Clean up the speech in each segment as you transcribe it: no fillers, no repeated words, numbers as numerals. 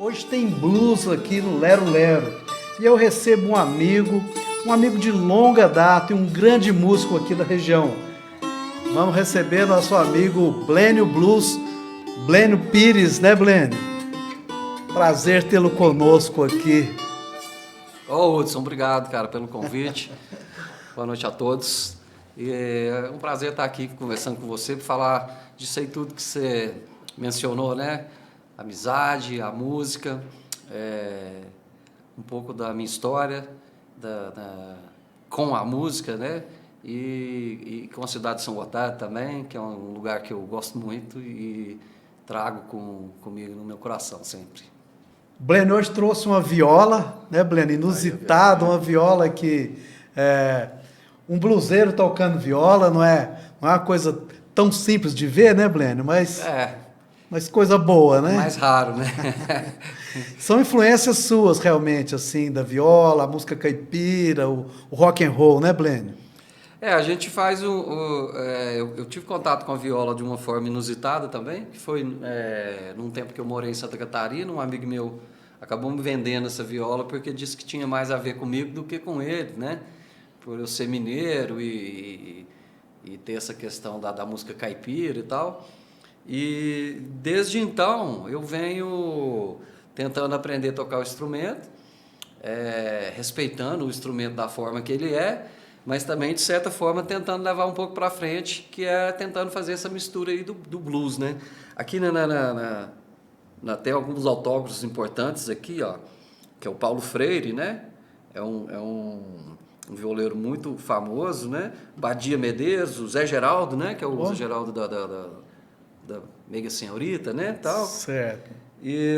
Hoje tem blues aqui no Lero Lero e eu recebo um amigo de longa data e um grande músico aqui da região. Vamos receber nosso amigo Blênio Blues, Blênio Pires, né, Blênio? Prazer tê-lo conosco aqui. Ô, Hudson, obrigado, cara, pelo convite. Boa noite a todos. E é um prazer estar aqui conversando com você para falar disso aí tudo que você mencionou, né? Amizade, a música, um pouco da minha história com a música, né? E com a cidade de São Gotardo também, que é um lugar que eu gosto muito e trago comigo no meu coração sempre. Blênio hoje trouxe uma viola, né, Blênio? Inusitada, uma viola que um bluseiro tocando viola não é uma coisa tão simples de ver, né, Blênio? Mas coisa boa, né? Mais raro, né? São influências suas, realmente, assim, da viola, a música caipira, o rock and roll, né, Blênio? A gente faz eu tive contato com a viola de uma forma inusitada também, que foi num tempo que eu morei em Santa Catarina, um amigo meu acabou me vendendo essa viola porque disse que tinha mais a ver comigo do que com ele, né? Por eu ser mineiro e ter essa questão da música caipira e tal. E desde então eu venho tentando aprender a tocar o instrumento, respeitando o instrumento da forma que ele é, mas também, de certa forma, tentando levar um pouco para frente, que é tentando fazer essa mistura aí do blues, né? Aqui tem alguns autógrafos importantes aqui, ó, que é o Paulo Freire, né? É um violeiro muito famoso, né? Badia Medeiros, o Zé Geraldo, né? Que é o Zé Geraldo da Mega Senhorita, né? Tal. Certo. E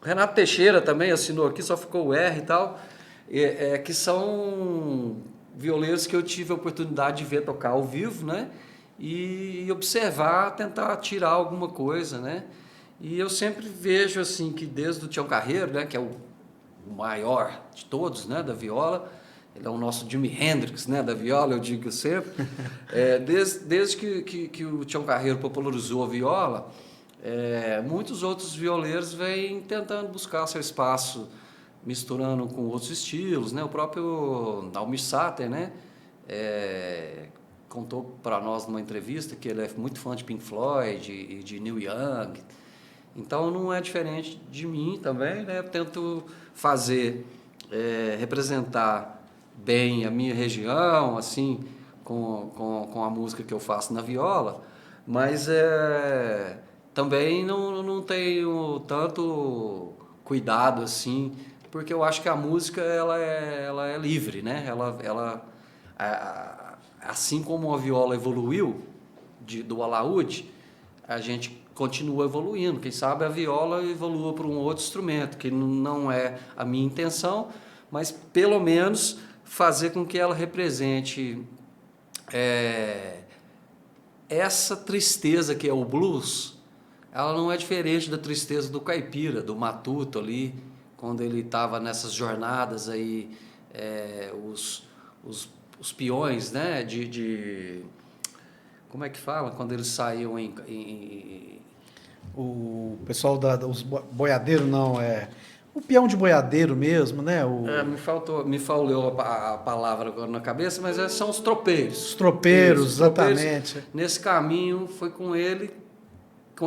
Renato Teixeira também assinou aqui, só ficou o R e tal. Que são violeiros que eu tive a oportunidade de ver tocar ao vivo, né? E observar, tentar tirar alguma coisa, né? E eu sempre vejo assim que desde o Tião Carreiro, né, que é o maior de todos, né, da viola, ele é o nosso Jimi Hendrix, né, da viola, eu digo sempre. Desde que o Tião Carreiro popularizou a viola, muitos outros violeiros vêm tentando buscar seu espaço, misturando com outros estilos, né? O próprio Almir Sater, né? Contou para nós numa entrevista que ele é muito fã de Pink Floyd e de Neil Young. Então não é diferente de mim também, né? Eu tento representar bem a minha região, assim, com a música que eu faço na viola, mas também não tenho tanto cuidado assim, porque eu acho que a música ela é livre, né? Assim como a viola evoluiu do alaúde, a gente continua evoluindo. Quem sabe a viola evolua para um outro instrumento, que não é a minha intenção, mas pelo menos fazer com que ela represente essa tristeza que é o blues. Ela não é diferente da tristeza do caipira, do matuto ali, quando ele estava nessas jornadas aí, os peões, né, como é que fala? Quando eles saíam O pessoal os boiadeiros, não, o peão de boiadeiro mesmo, né? Me falou a palavra agora na cabeça, mas são os tropeiros. Os tropeiros, Isso, os tropeiros. Exatamente. Nesse caminho foi com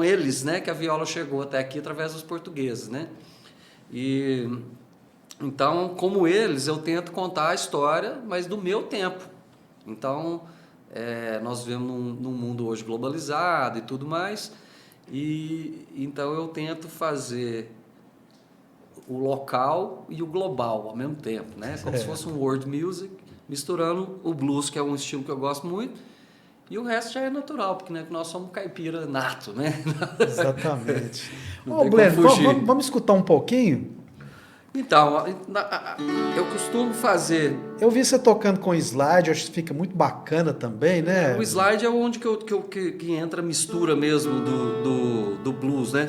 eles, né, que a viola chegou até aqui através dos portugueses, né? E então, como eles, eu tento contar a história, mas do meu tempo. Então, nós vivemos num mundo hoje globalizado e tudo mais, e então eu tento fazer o local e o global ao mesmo tempo, né? Como se fosse um world music, misturando o blues, que é um estilo que eu gosto muito, e o resto já é natural, porque né, nós somos caipira nato, né? Exatamente. Ô, Blênio, vamos escutar um pouquinho? Então, eu costumo fazer... Eu vi você tocando com slide, acho que fica muito bacana também, né? O slide é onde que entra a mistura mesmo do blues, né?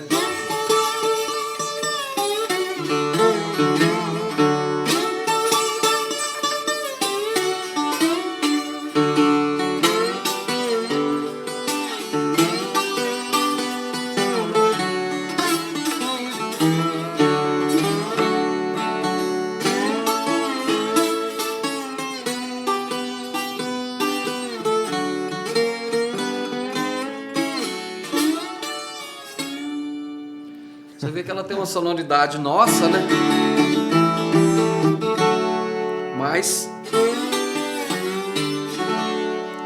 vê que ela tem uma sonoridade nossa, né? Mas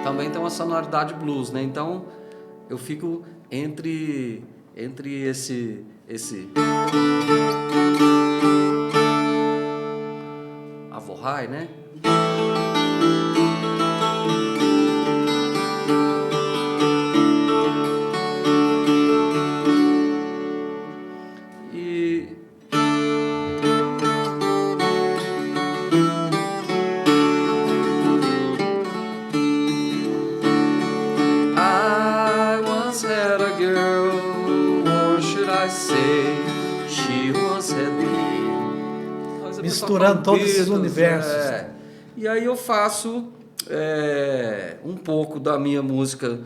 também tem uma sonoridade blues, né? Então eu fico entre esse Avohai, né? E I once had a girl, or should I say, she once had me. Mas a pessoa Misturando fala todos esses Beatles, universos. E aí eu faço um pouco da minha música,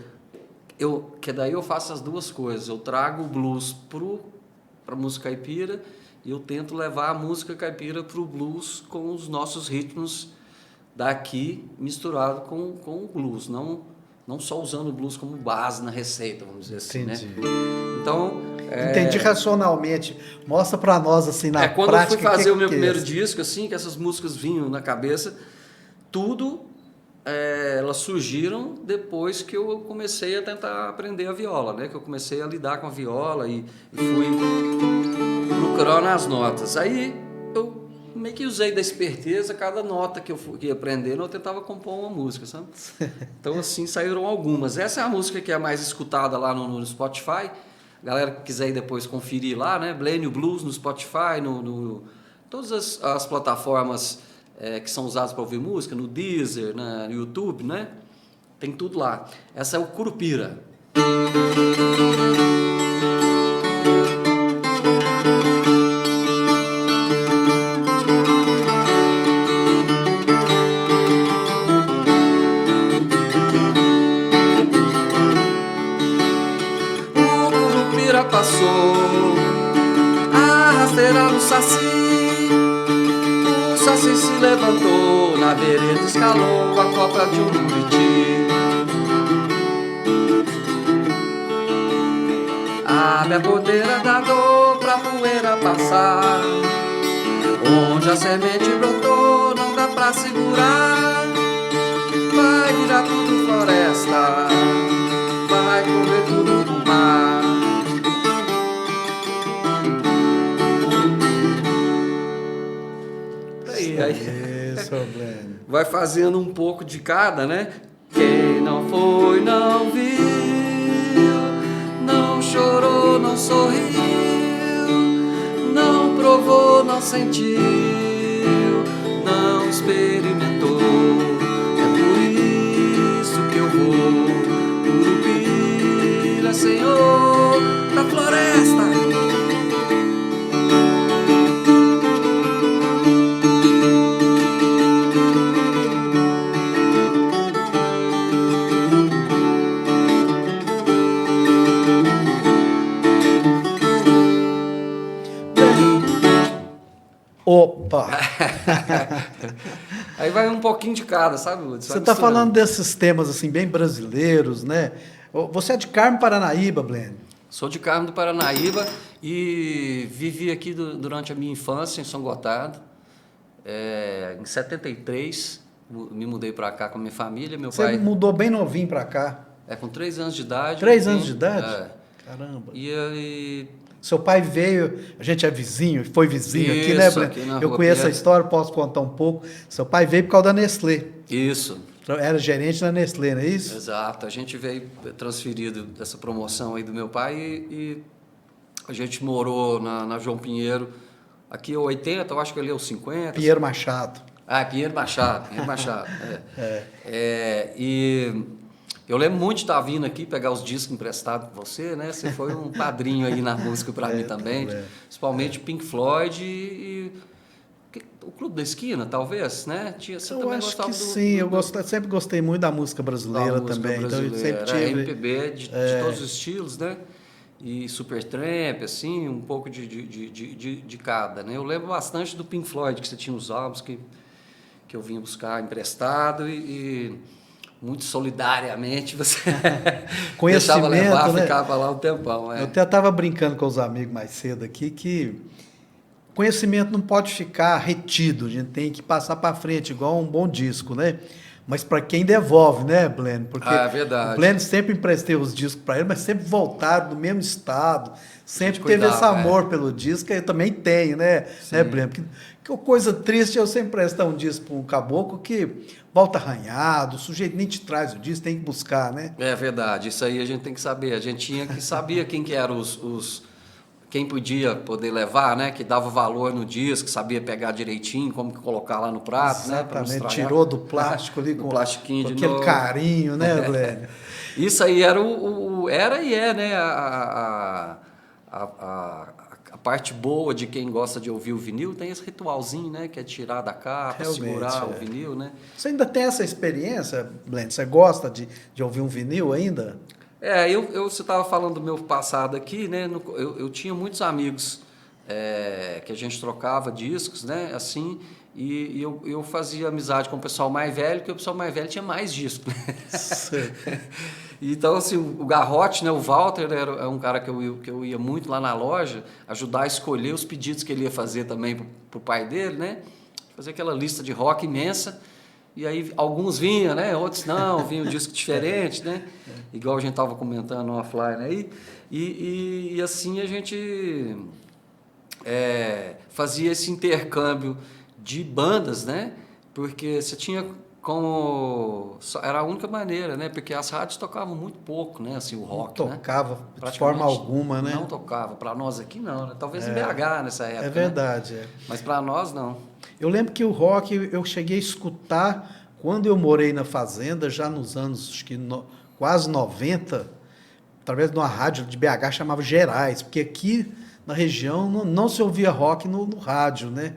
que daí eu faço as duas coisas. Eu trago o blues para a música caipira e eu tento levar a música caipira para o blues com os nossos ritmos daqui misturado com o blues, não só usando o blues como base na receita, vamos dizer assim, Entendi. né? Então, Entendi racionalmente. Mostra pra nós, assim, na quando prática. eu fui fazer o meu que primeiro é? disco, assim, que essas músicas vinham na cabeça, tudo elas surgiram depois que eu comecei a tentar aprender a viola, né? Que eu comecei a lidar com a viola e fui procurando as notas. Aí eu meio que usei da esperteza, cada nota que eu ia aprendendo, eu tentava compor uma música, sabe? Então, assim, saíram algumas. Essa é a música que é mais escutada lá no Spotify. Galera que quiser ir depois conferir lá, né? Blênio Blues no Spotify, todas as plataformas que são usadas para ouvir música, no Deezer, no YouTube, né? Tem tudo lá. Essa é o Curupira. O Curupira passou a rasteira no saci. O saci se levantou, na vereda escalou a copa de um buriti. Abre a porteira da dor pra poeira passar. Onde a semente brotou, não dá pra segurar. Vai virar tudo floresta, vai correr tudo pro mar. Aí Isso, Blênio. vai fazendo um pouco de cada, né? Quem não foi, não viu, não chorou, não sorriu, não provou, não sentiu, não experimentou. É por isso que eu vou, Curupira, Senhor da floresta. Opa! Aí vai um pouquinho de cada, sabe, Lúcio? Você está falando desses temas assim bem brasileiros, né? Você é de Carmo, Paranaíba, Blênio? Sou de Carmo do Paranaíba e vivi aqui durante a minha infância em São Gotardo. Em 73, me mudei para cá com a minha família. Meu Você pai mudou bem novinho para cá. com 3 anos de idade. 3 anos de idade? É. Caramba. E Seu pai veio, a gente é vizinho, foi vizinho aqui, Isso, né, Blênio? aqui na Eu Rua conheço a Pinheiro. história, posso contar um pouco. Seu pai veio por causa da Nestlé. isso, Era gerente da Nestlé, não é isso? exato. A gente veio transferido dessa promoção aí do meu pai e a gente morou na João Pinheiro. Aqui é o 80, eu acho que ali é o 50. Pinheiro Machado. Pinheiro Machado. E eu lembro muito de estar vindo aqui pegar os discos emprestados com você, né? Você foi um padrinho aí na música para mim também, principalmente Pink Floyd e o Clube da Esquina, talvez, né? Você Eu também acho gostava que sim, eu sempre gostei muito da música brasileira da música também. brasileira. Então eu sempre tive. MPB de todos os estilos, né? E Supertramp, assim, um pouco de cada, né? Eu lembro bastante do Pink Floyd, que você tinha os álbuns que eu vinha buscar emprestado muito solidariamente, você Conhecimento, deixava levar, né? ficava lá um tempão. Eu até estava brincando com os amigos mais cedo aqui que conhecimento não pode ficar retido, a gente tem que passar para frente, igual um bom disco, né? Mas para quem devolve, né, Bleno? Porque É verdade. o Bleno sempre emprestei os discos para ele, mas sempre voltaram do mesmo estado, sempre teve cuidava, esse amor pelo disco, eu também tenho, né, Bleno? Que coisa triste é você emprestar um disco para um caboclo que volta arranhado, o sujeito nem te traz o disco, tem que buscar, né? É verdade, isso aí a gente tem que saber. A gente tinha que saber quem que eram quem podia poder levar, né? Que dava valor no disco, sabia pegar direitinho, como que colocar lá no prato, né? Pra não Exatamente, estragar. tirou do plástico ali com plastiquinho com de aquele novo. carinho, né, Bleno? Isso aí era era e é, né? A parte boa de quem gosta de ouvir o vinil tem esse ritualzinho, né? Que é tirar da capa, Realmente, segurar o é. vinil, né? Você ainda tem essa experiência, Bleno? Você gosta de ouvir um vinil ainda? Você estava falando do meu passado aqui, né? Eu tinha muitos amigos que a gente trocava discos, né? Assim, e eu fazia amizade com o pessoal mais velho, porque o pessoal mais velho tinha mais discos. Né? Então, assim, o Garrote, né? O Walter era um cara que eu ia muito lá na loja, ajudar a escolher os pedidos que ele ia fazer também pro pai dele, né? Fazer aquela lista de rock imensa. E aí alguns vinham, né? Outros não, vinha um disco diferente, né? Igual a gente estava comentando offline aí. E assim a gente fazia esse intercâmbio de bandas, né? Porque você tinha era a única maneira, né? Porque as rádios tocavam muito pouco, né? Assim, o rock, não tocava né? de forma alguma, né? Não tocava. Para nós aqui não, né? Talvez em BH nessa época. É verdade, né? Mas para nós não. Eu lembro que o rock eu cheguei a escutar quando eu morei na fazenda, já nos anos acho que quase 90, através de uma rádio de BH chamava Gerais, porque aqui na região não se ouvia rock no rádio, né?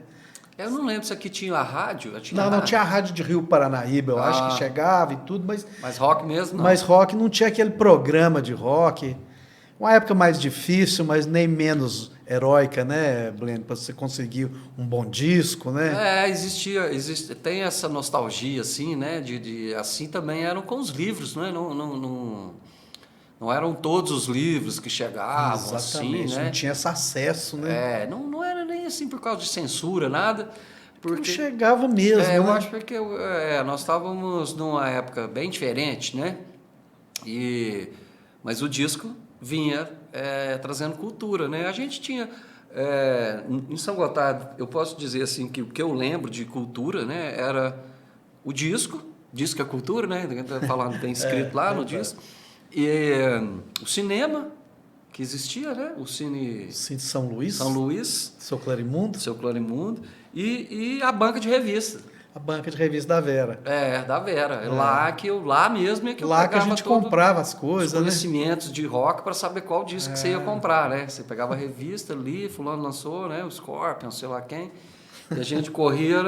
Eu não lembro se aqui tinha a rádio. Não tinha a rádio de Rio Paranaíba, eu acho que chegava e tudo, mas rock mesmo não. Mas rock não tinha aquele programa de rock. Uma época mais difícil, mas nem menos heróica, né, Bleno? Para você conseguir um bom disco, né? Tem essa nostalgia, assim, né? Assim também eram com os livros, né? Não eram todos os livros que chegavam, Exatamente, assim, né? não tinha esse acesso, né? Não era nem assim por causa de censura, nada. Porque não chegava mesmo, né? Eu acho que nós estávamos numa época bem diferente, né? Mas o disco vinha trazendo cultura, né? A gente tinha em São Gotardo, eu posso dizer assim que o que eu lembro de cultura, né, era o disco é cultura, né? Falando tem escrito lá no disco, e o cinema que existia, né? O Cine São Luís, Seu Clarimundo e a banca de revista. A banca de revista da Vera. Da Vera. Lá mesmo é que eu lá que a gente comprava as coisas, os conhecimentos de rock para saber qual disco que você ia comprar, né? Você pegava a revista ali, fulano lançou, né? O Scorpion, sei lá quem. E a gente corria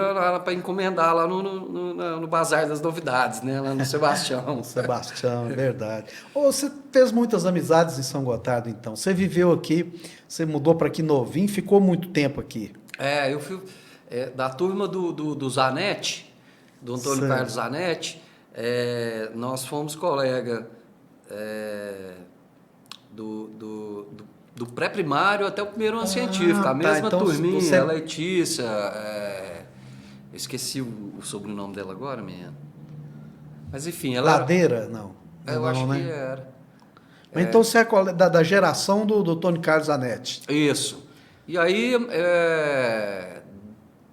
para encomendar lá no Bazar das Novidades, né? Lá no Sebastião. Sebastião, é verdade. Você fez muitas amizades em São Gotardo, então. Você viveu aqui, você mudou para aqui novinho, ficou muito tempo aqui. Eu fui... da turma do Zanetti, do Antônio Carlos Zanetti, nós fomos colega do pré-primário até o primeiro ano científico, a mesma então turminha, a Letícia, eu esqueci o sobrenome dela agora, menina. Mas enfim, ela Ladeira? Não. Eu acho que era. Mas então você é da geração do Antônio Carlos Zanetti. Isso. E aí,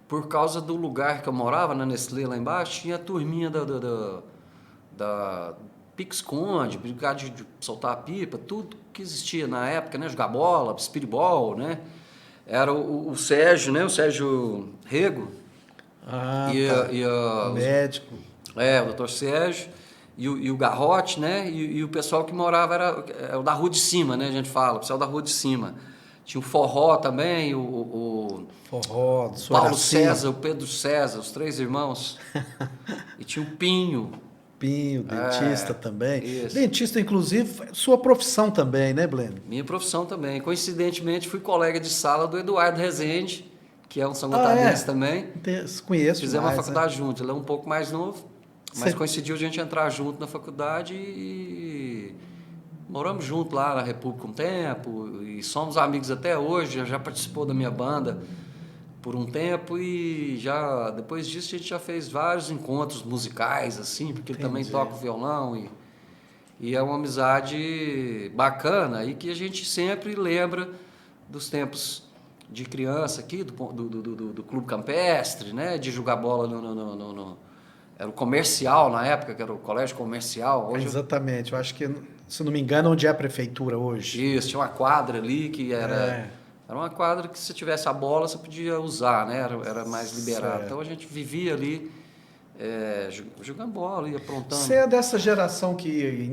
por causa do lugar que eu morava, na Nestlé, lá embaixo, tinha a turminha da pique-esconde, brincar de soltar a pipa, tudo que existia na época, né? Jogar bola, speedball, né? Era o Sérgio, né? O Sérgio Rego. O médico. O doutor Sérgio. E o Garrote, né? E o pessoal que morava era o da Rua de Cima, né? A gente fala, o pessoal da Rua de Cima. Tinha o Forró também, o Paulo César, o Pedro César, os três irmãos. E tinha o Pinho. Dentista também. Isso. Dentista, inclusive, sua profissão também, né, Bleno? Minha profissão também. Coincidentemente, fui colega de sala do Eduardo Rezende, que é um São Gotardense também. Conheço. Fizemos uma faculdade juntos. Ele é um pouco mais novo. Mas coincidiu a gente entrar junto na faculdade e moramos junto lá na República um tempo e somos amigos até hoje. Já participou da minha banda por um tempo e já depois disso a gente já fez vários encontros musicais assim, porque ele também toca violão e é uma amizade bacana e que a gente sempre lembra dos tempos de criança aqui, do Clube Campestre, né? De jogar bola era o comercial na época, que era o colégio comercial. Hoje Exatamente, eu acho que, se não me engano, onde é a prefeitura hoje. Isso, tinha uma quadra ali que era uma quadra que se tivesse a bola você podia usar, né? Era mais liberado. Certo. Então a gente vivia ali jogando bola e aprontando. Você é dessa geração que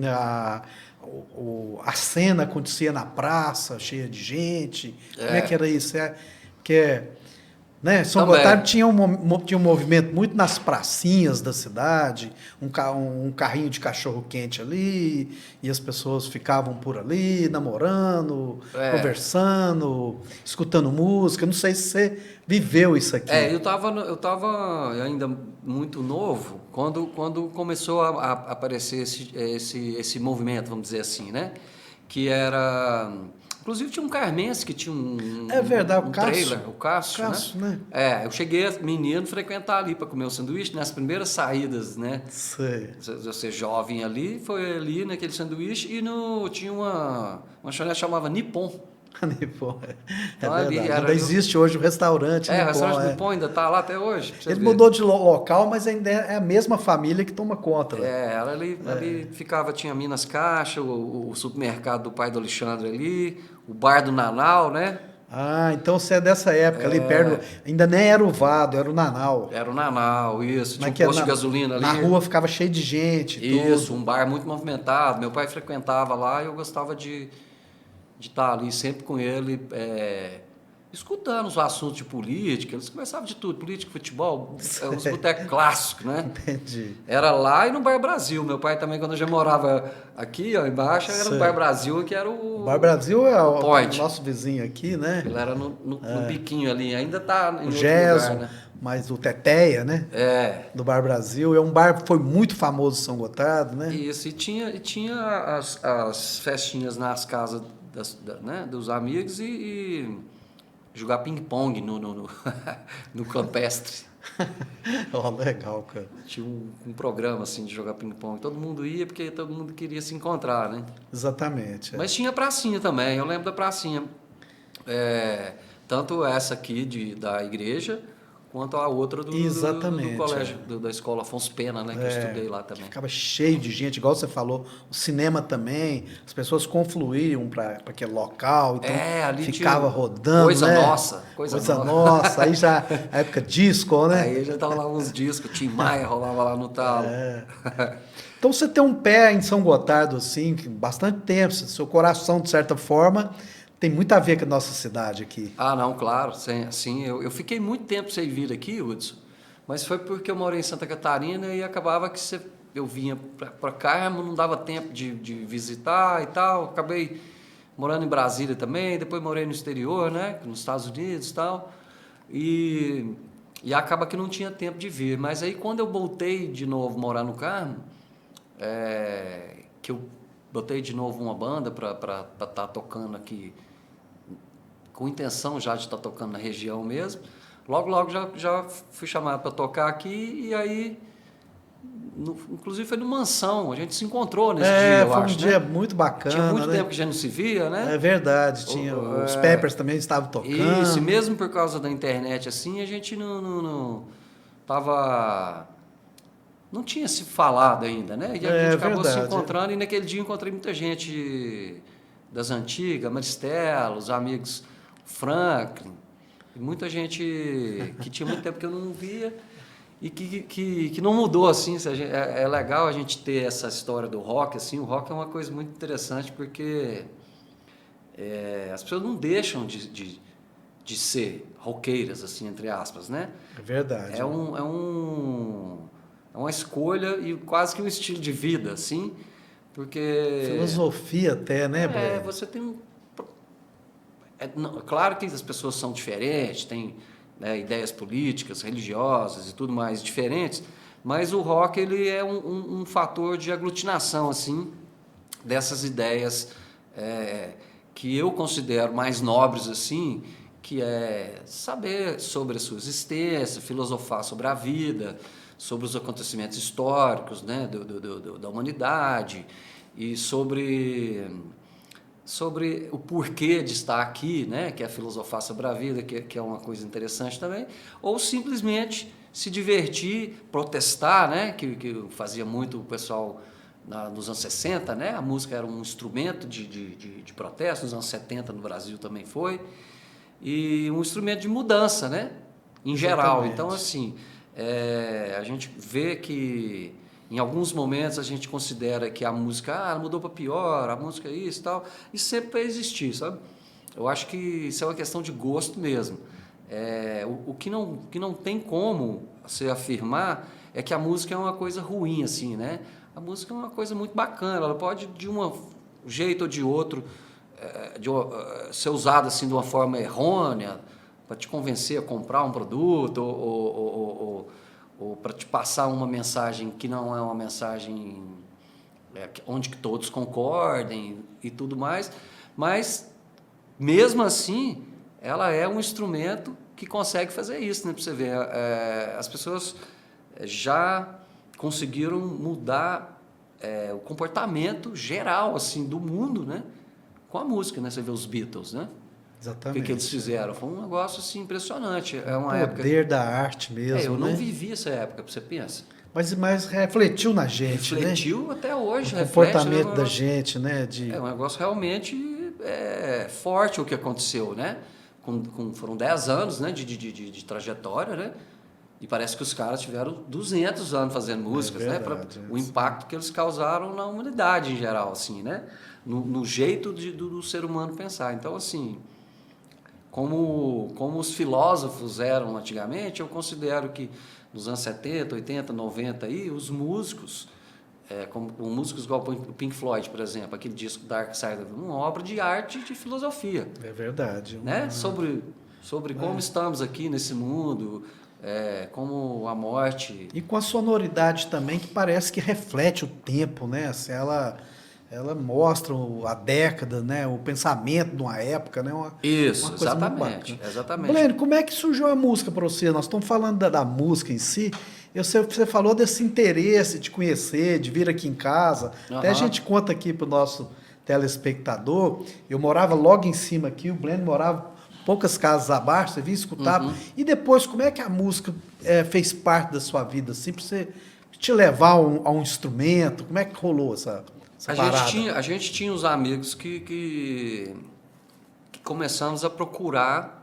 a cena acontecia na praça, cheia de gente. Como é que era isso? Né? São Também. Gotardo tinha um movimento muito nas pracinhas da cidade, um carrinho de cachorro-quente ali, e as pessoas ficavam por ali, namorando, conversando, escutando música. Não sei se você viveu isso aqui. Eu tava ainda muito novo quando começou a aparecer esse movimento, vamos dizer assim, né? Que era... Inclusive tinha um carmense que tinha verdade, um o Cássio. trailer, o Cássio, né? Eu cheguei, menino, frequentar ali para comer o sanduíche, nas primeiras saídas, né? Sei. Você jovem ali, foi ali naquele sanduíche e tinha uma lanchonete chamava Nippon. Nippon, Então, verdade. Ainda existe hoje o restaurante Nippon. O restaurante Nippon ainda está lá até hoje. Ele mudou de local, mas ainda é a mesma família que toma conta. Ela ali ficava, tinha Minas Caixa, o supermercado do pai do Alexandre ali, o bar do Nanau, né? Ah, então você é dessa época ali perto, ainda nem era o Vado, era o Nanau. Era o Nanau, isso, tinha um que posto de gasolina ali. Na rua ficava cheio de gente. Isso, um bar muito movimentado. Meu pai frequentava lá e eu gostava de estar ali sempre com ele, escutando os assuntos de política. Eles conversavam de tudo, política, futebol, os botecos clássicos, né? Entendi. Era lá e no Bar Brasil. Meu pai também, quando eu já morava aqui, ó, embaixo, era no Bar Brasil, que era o Bar Brasil é o point. Nosso vizinho aqui, né? Ele era no biquinho ali, ainda está em o outro Gesso, lugar, né? mas o Teteia, né? Do Bar Brasil. É um bar que foi muito famoso em São Gotardo, né? Isso, e tinha as festinhas nas casas dos amigos e jogar ping-pong no campestre. Legal, cara. Tinha um programa assim de jogar ping-pong. Todo mundo ia porque todo mundo queria se encontrar, né? Exatamente. Mas tinha pracinha também, eu lembro da pracinha. Tanto essa aqui da igreja, quanto a outra do colégio, da escola Afonso Pena, né? Que eu estudei lá também. Ficava cheio de gente, igual você falou. O cinema também, as pessoas confluíam para aquele local, então ali ficava rodando. Coisa nossa. Aí já, a época disco, né? Aí já tava lá uns discos, Tim Maia rolava lá no talo. Então você tem um pé em São Gotardo, assim, bastante tempo, seu coração, de certa forma... Tem muito a ver com a nossa cidade aqui. Ah, não, claro. Sim, eu fiquei muito tempo sem vir aqui, Hudson, mas foi porque eu morei em Santa Catarina e acabava que eu vinha para cá, não dava tempo de visitar e tal. Acabei morando em Brasília também, depois morei no exterior, né, nos Estados Unidos e tal. E acaba que não tinha tempo de vir. Mas aí quando eu voltei de novo morar no Carmo, que eu botei de novo uma banda para estar tocando aqui, com intenção já de estar tocando na região mesmo. Logo já fui chamado para tocar aqui e aí, inclusive foi no Mansão, a gente se encontrou nesse dia, eu acho. Foi um dia muito bacana. Tinha muito tempo que já não se via, né? É verdade, os Peppers também estavam tocando. Isso, e mesmo por causa da internet assim, a gente não tinha se falado ainda, né? E a gente acabou se encontrando e naquele dia encontrei muita gente das antigas, Maristela, os amigos Franklin, e muita gente que tinha muito tempo que eu não via e que não mudou, assim. É legal a gente ter essa história do rock, assim. O rock é uma coisa muito interessante porque as pessoas não deixam de ser roqueiras, assim, entre aspas, né? É verdade. É uma escolha e quase que um estilo de vida, assim, porque... Filosofia até, né, Breno? Você tem claro que as pessoas são diferentes, têm ideias políticas, religiosas e tudo mais diferentes, mas o rock ele é um fator de aglutinação assim dessas ideias que eu considero mais nobres assim, que é saber sobre a sua existência, filosofar sobre a vida, sobre os acontecimentos históricos, né, da humanidade e sobre o porquê de estar aqui, né, que é filosofar sobre a vida, que é uma coisa interessante também, ou simplesmente se divertir, protestar, né, que fazia muito o pessoal nos anos 60, né, a música era um instrumento de protesto, nos anos 70 no Brasil também foi, e um instrumento de mudança, né, em geral. Exatamente. Então, assim, a gente vê que em alguns momentos a gente considera que a música ela mudou para pior, a música é isso e tal, e sempre vai existir, sabe? Eu acho que isso é uma questão de gosto mesmo. O que não tem como você afirmar é que a música é uma coisa ruim, assim, né? A música é uma coisa muito bacana, ela pode de um jeito ou de outro ser usada assim de uma forma errônea para te convencer a comprar um produto ou para te passar uma mensagem que não é uma mensagem onde que todos concordem e tudo mais, mas mesmo assim ela é um instrumento que consegue fazer isso, né? Para você ver, as pessoas já conseguiram mudar o comportamento geral assim do mundo, né? Com a música, né? Você vê os Beatles, né? Exatamente. O que eles fizeram? Foi um negócio assim, impressionante. É uma o poder da arte mesmo, eu né? não vivi essa época, você pensa. Mas refletiu na gente, Refletiu né? até hoje. O reflete, comportamento da gente, né? É um negócio realmente forte o que aconteceu, né? Foram 10 anos, né, de trajetória, né? E parece que os caras tiveram 200 anos fazendo músicas, verdade, né? O impacto que eles causaram na humanidade em geral, assim, né? No jeito do ser humano pensar. Então, assim, como os filósofos eram antigamente, eu considero que nos anos 70, 80, 90, aí, os músicos, como músicos igual o Pink Floyd, por exemplo, aquele disco Dark Side of the Moon, uma obra de arte e de filosofia. É verdade. Né? Sobre como estamos aqui nesse mundo, como a morte... E com a sonoridade também, que parece que reflete o tempo, né? Assim, ela mostra a década, né? O pensamento de uma época, né? Isso, uma coisa muito exatamente. bacana. Exatamente. Blênio, como é que surgiu a música para você? Nós estamos falando da música em si. Eu sei que você falou desse interesse de conhecer, de vir aqui em casa. Até a gente conta aqui para o nosso telespectador. Eu morava logo em cima aqui, o Blênio morava poucas casas abaixo, você vinha escutar. E depois, como é que a música fez parte da sua vida? Assim, para você te levar a um instrumento? Como é que rolou essa parada? A gente tinha os amigos que começamos a procurar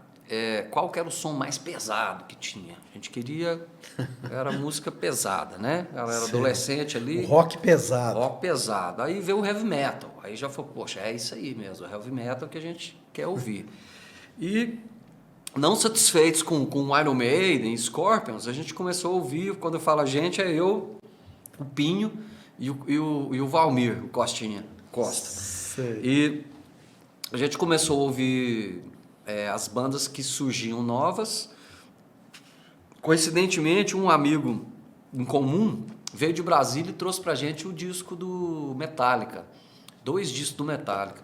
qual que era o som mais pesado que tinha. A gente queria... Era música pesada, né? Ela era adolescente ali. O rock pesado. Rock pesado. Aí veio o heavy metal. Aí já falou, poxa, é isso aí mesmo. O heavy metal que a gente quer ouvir. E não satisfeitos com Iron Maiden, Scorpions, a gente começou a ouvir, quando eu falo a gente, é eu, o Pinho e o Valmir, o Costinha, Costa. Sei. E a gente começou a ouvir as bandas que surgiam novas. Coincidentemente, um amigo em comum veio de Brasília e trouxe pra gente o disco do Metallica, 2 discos do Metallica.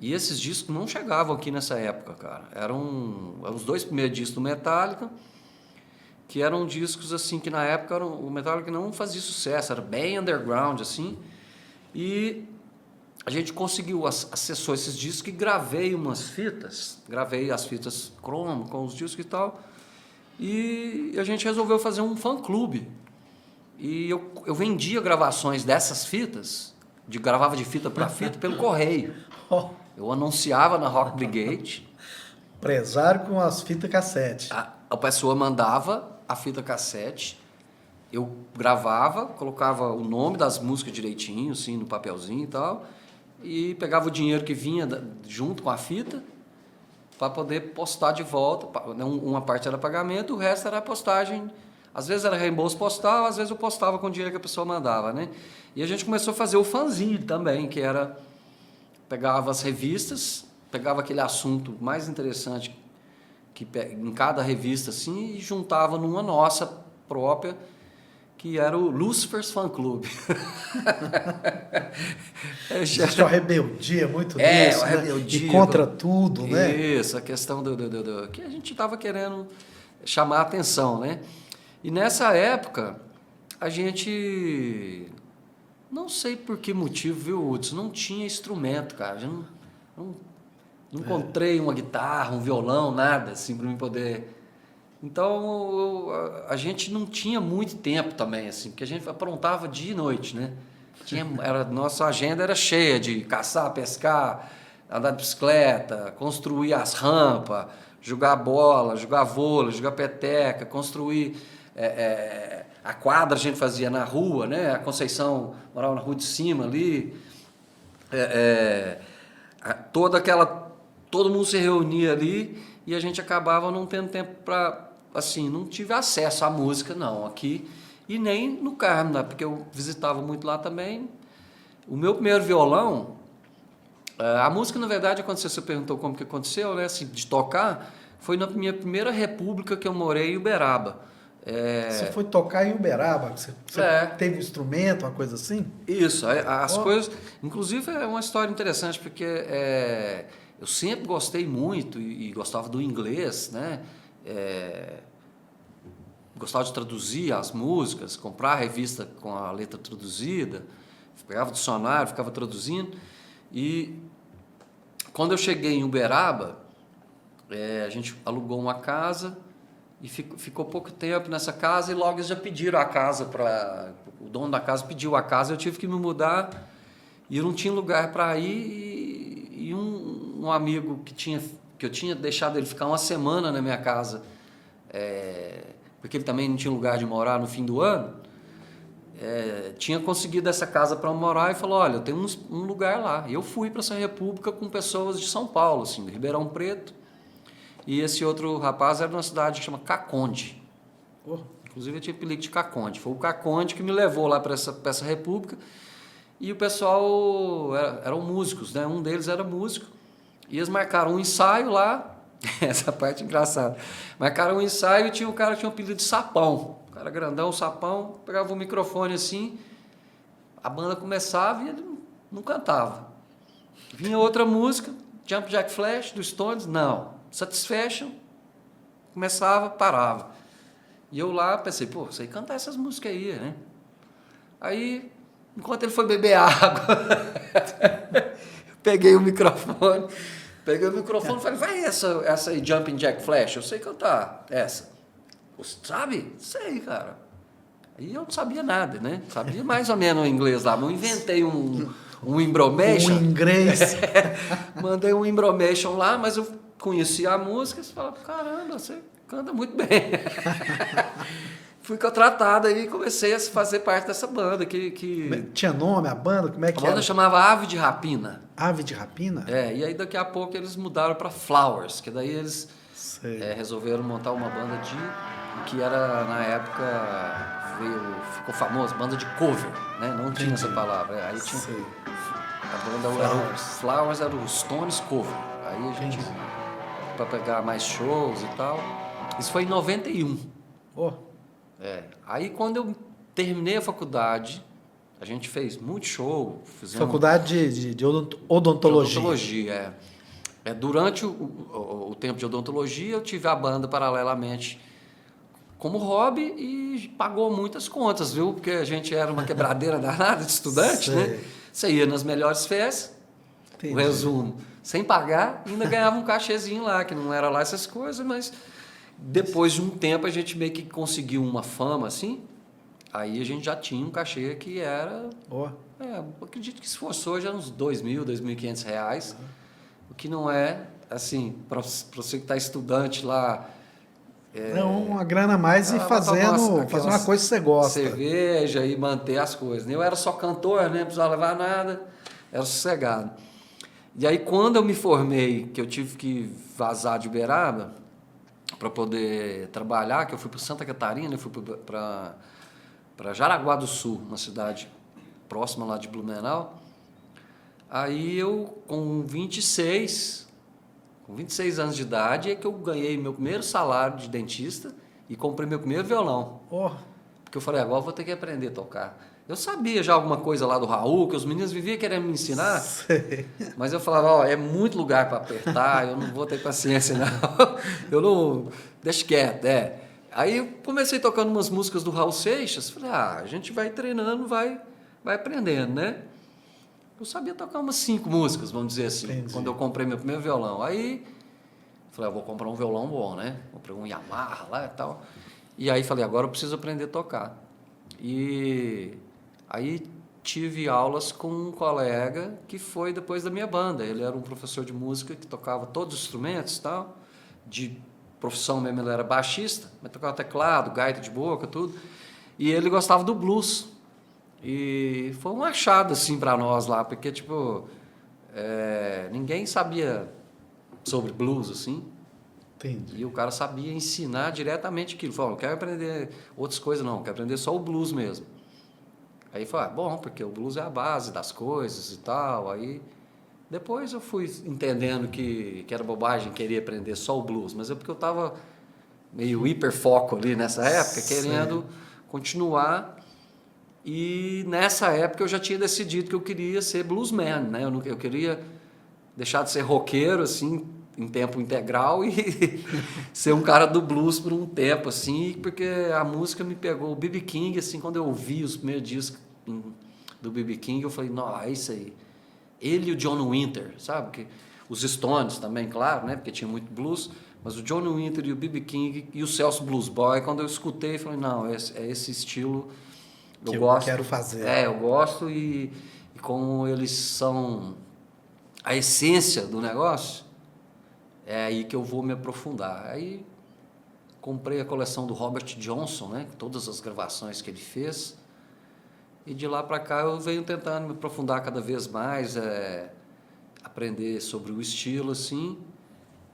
E esses discos não chegavam aqui nessa época, cara. Eram os 2 primeiros discos do Metallica, que eram discos assim que na época o Metallica não fazia sucesso, era bem underground assim. E a gente conseguiu acessou esses discos e gravei as fitas cromo com os discos e tal. E a gente resolveu fazer um fã-clube. E eu vendia gravações dessas fitas, gravava de fita para fita pelo correio. Eu anunciava na Rock Brigade. Empresário com as fitas cassete. A pessoa mandava a fita cassete, eu gravava, colocava o nome das músicas direitinho, assim, no papelzinho e tal, e pegava o dinheiro que vinha junto com a fita para poder postar de volta. Uma parte era pagamento, o resto era postagem. Às vezes era reembolso postal, às vezes eu postava com o dinheiro que a pessoa mandava, né? E a gente começou a fazer o fanzine também, que era... Pegava as revistas, pegava aquele assunto mais interessante em cada revista assim, e juntava numa nossa própria que era o Lucifer's Fan Club. Existe uma rebeldia muito nisso, uma né? rebeldia. E contra tudo, né? Isso, a questão que a gente estava querendo chamar a atenção, né? E nessa época, a gente, não sei por que motivo, viu, Hudson, não tinha instrumento, cara. Não encontrei uma guitarra, um violão, nada, assim, para mim poder... Então, a gente não tinha muito tempo também, assim, porque a gente aprontava dia e noite, né? Nossa agenda era cheia de caçar, pescar, andar de bicicleta, construir as rampas, jogar bola, jogar vôlei, jogar peteca, construir... a quadra a gente fazia na rua, né? A Conceição morava na rua de cima ali. Todo mundo se reunia ali e a gente acabava não tendo tempo para... Assim, não tive acesso à música, não, aqui, e nem no Carmo, né? Porque eu visitava muito lá também. O meu primeiro violão, a música, na verdade, quando você perguntou como que aconteceu, né, assim, de tocar, foi na minha primeira república que eu morei em Uberaba. Você foi tocar em Uberaba? Você teve um instrumento, uma coisa assim? Isso, as coisas... Inclusive, é uma história interessante, porque eu sempre gostei muito e gostava do inglês, né? Gostava de traduzir as músicas, comprar a revista com a letra traduzida, pegava o dicionário, ficava traduzindo. E quando eu cheguei em Uberaba, a gente alugou uma casa e ficou pouco tempo nessa casa e logo eles já pediram a casa para... O dono da casa pediu a casa, eu tive que me mudar e eu não tinha lugar para ir. E um amigo que eu tinha deixado ele ficar uma semana na minha casa, porque ele também não tinha lugar de morar no fim do ano, tinha conseguido essa casa para morar e falou, olha, eu tenho um lugar lá. E eu fui para essa república com pessoas de São Paulo, assim, de Ribeirão Preto, e esse outro rapaz era de uma cidade que chama Caconde. Inclusive eu tinha apelido de Caconde. Foi o Caconde que me levou lá para essa república, e o pessoal eram músicos, né? Um deles era músico, e eles marcaram um ensaio lá, essa parte é engraçada, marcaram um ensaio e tinha um cara que tinha um apelido de Sapão, o cara grandão, Sapão, pegava o microfone assim, a banda começava e ele não cantava. Vinha outra música, Jump Jack Flash, do Stones, não. Satisfaction, começava, parava. E eu lá pensei, pô, sei cantar essas músicas aí, né? Aí, enquanto ele foi beber água, peguei o microfone e falei, vai essa aí, Jumping Jack Flash, eu sei cantar essa. Você sabe? Sei, cara. Aí eu não sabia nada, né? Sabia mais ou menos o inglês lá, mas eu inventei um embromation. Um inglês. Mandei um embromation lá, mas eu conhecia a música e falava, caramba, você canta muito bem. Fui contratado aí e comecei a fazer parte dessa banda. Tinha nome a banda? Como é que era? A banda chamava Ave de Rapina. Ave de Rapina? E aí daqui a pouco eles mudaram para Flowers, que daí eles resolveram montar uma banda que era, na época, ficou famoso, banda de cover, né? Não tinha essa palavra. Aí tinha a banda Flowers era o Stones Cover. Aí a gente, para pegar mais shows e tal. Isso foi em 91. Aí quando eu terminei a faculdade, a gente fez muito show. Faculdade de odontologia. De odontologia, durante o tempo de odontologia, eu tive a banda paralelamente como hobby e pagou muitas contas, viu? Porque a gente era uma quebradeira danada de estudante, né? Você ia nas melhores festas, o resumo, sem pagar, e ainda ganhava um cachezinho lá, que não era lá essas coisas, mas depois de um tempo a gente meio que conseguiu uma fama, assim, aí a gente já tinha um cachê que era... eu acredito que se fosse hoje era uns R$2.000, R$2.500, o que não é, assim, para você que está estudante lá... uma grana a mais e fazer uma coisa que você gosta. Cerveja e manter as coisas. Eu era só cantor, né? Não precisava levar nada, era sossegado. E aí, quando eu me formei, que eu tive que vazar de Uberaba para poder trabalhar, que eu fui para Santa Catarina, eu fui para Jaraguá do Sul, uma cidade próxima lá de Blumenau. Aí eu, com 26 anos de idade, é que eu ganhei meu primeiro salário de dentista e comprei meu primeiro violão. Porque eu falei, agora eu vou ter que aprender a tocar. Eu sabia já alguma coisa lá do Raul, que os meninos viviam querendo me ensinar, mas eu falava, ó, é muito lugar para apertar, eu não vou ter paciência, não. Eu não... Deixa quieto, Aí eu comecei tocando umas músicas do Raul Seixas, falei, a gente vai treinando, vai aprendendo, né? Eu sabia tocar umas 5 músicas, vamos dizer assim, Entendi. quando eu comprei meu primeiro violão. Aí, falei, eu vou comprar um violão bom, né? Comprei um Yamaha lá e tal. E aí falei, agora eu preciso aprender a tocar. E aí tive aulas com um colega que foi depois da minha banda. Ele era um professor de música que tocava todos os instrumentos e tal. De profissão mesmo, ele era baixista, mas tocava teclado, gaita de boca, tudo. E ele gostava do blues. E foi um achado, assim, para nós lá, porque, tipo, ninguém sabia sobre blues, assim. Entendi. E o cara sabia ensinar diretamente aquilo. Falou, não quero aprender outras coisas, não, quero aprender só o blues mesmo. Aí falei, bom, porque o blues é a base das coisas e tal. Aí depois eu fui entendendo que era bobagem querer aprender só o blues, mas é porque eu estava meio hiperfoco ali nessa época, querendo continuar. E nessa época eu já tinha decidido que eu queria ser bluesman, né? Eu queria deixar de ser roqueiro, assim, em tempo integral e ser um cara do blues por um tempo, assim, porque a música me pegou. O B.B. King, assim, quando eu ouvi os primeiros discos do B.B. King, eu falei, não, é isso aí. Ele e o John Winter, sabe? Que os Stones também, claro, né? Porque tinha muito blues, mas o John Winter e o B.B. King e o Celso Blues Boy, quando eu escutei, eu falei, não, é esse estilo Que eu gosto. quero fazer. Eu gosto e como eles são a essência do negócio, é aí que eu vou me aprofundar. Aí comprei a coleção do Robert Johnson, né? Todas as gravações que ele fez. E de lá para cá eu venho tentando me aprofundar cada vez mais, aprender sobre o estilo, assim,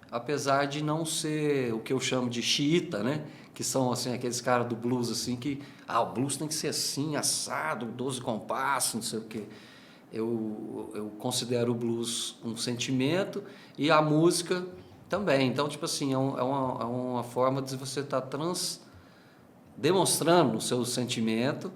apesar de não ser o que eu chamo de xiita, né? Que são assim, aqueles caras do blues assim que, o blues tem que ser assim, assado, 12 compassos, não sei o quê. Eu considero o blues um sentimento e a música também. Então, tipo assim, é uma forma de você estar demonstrando o seu sentimento,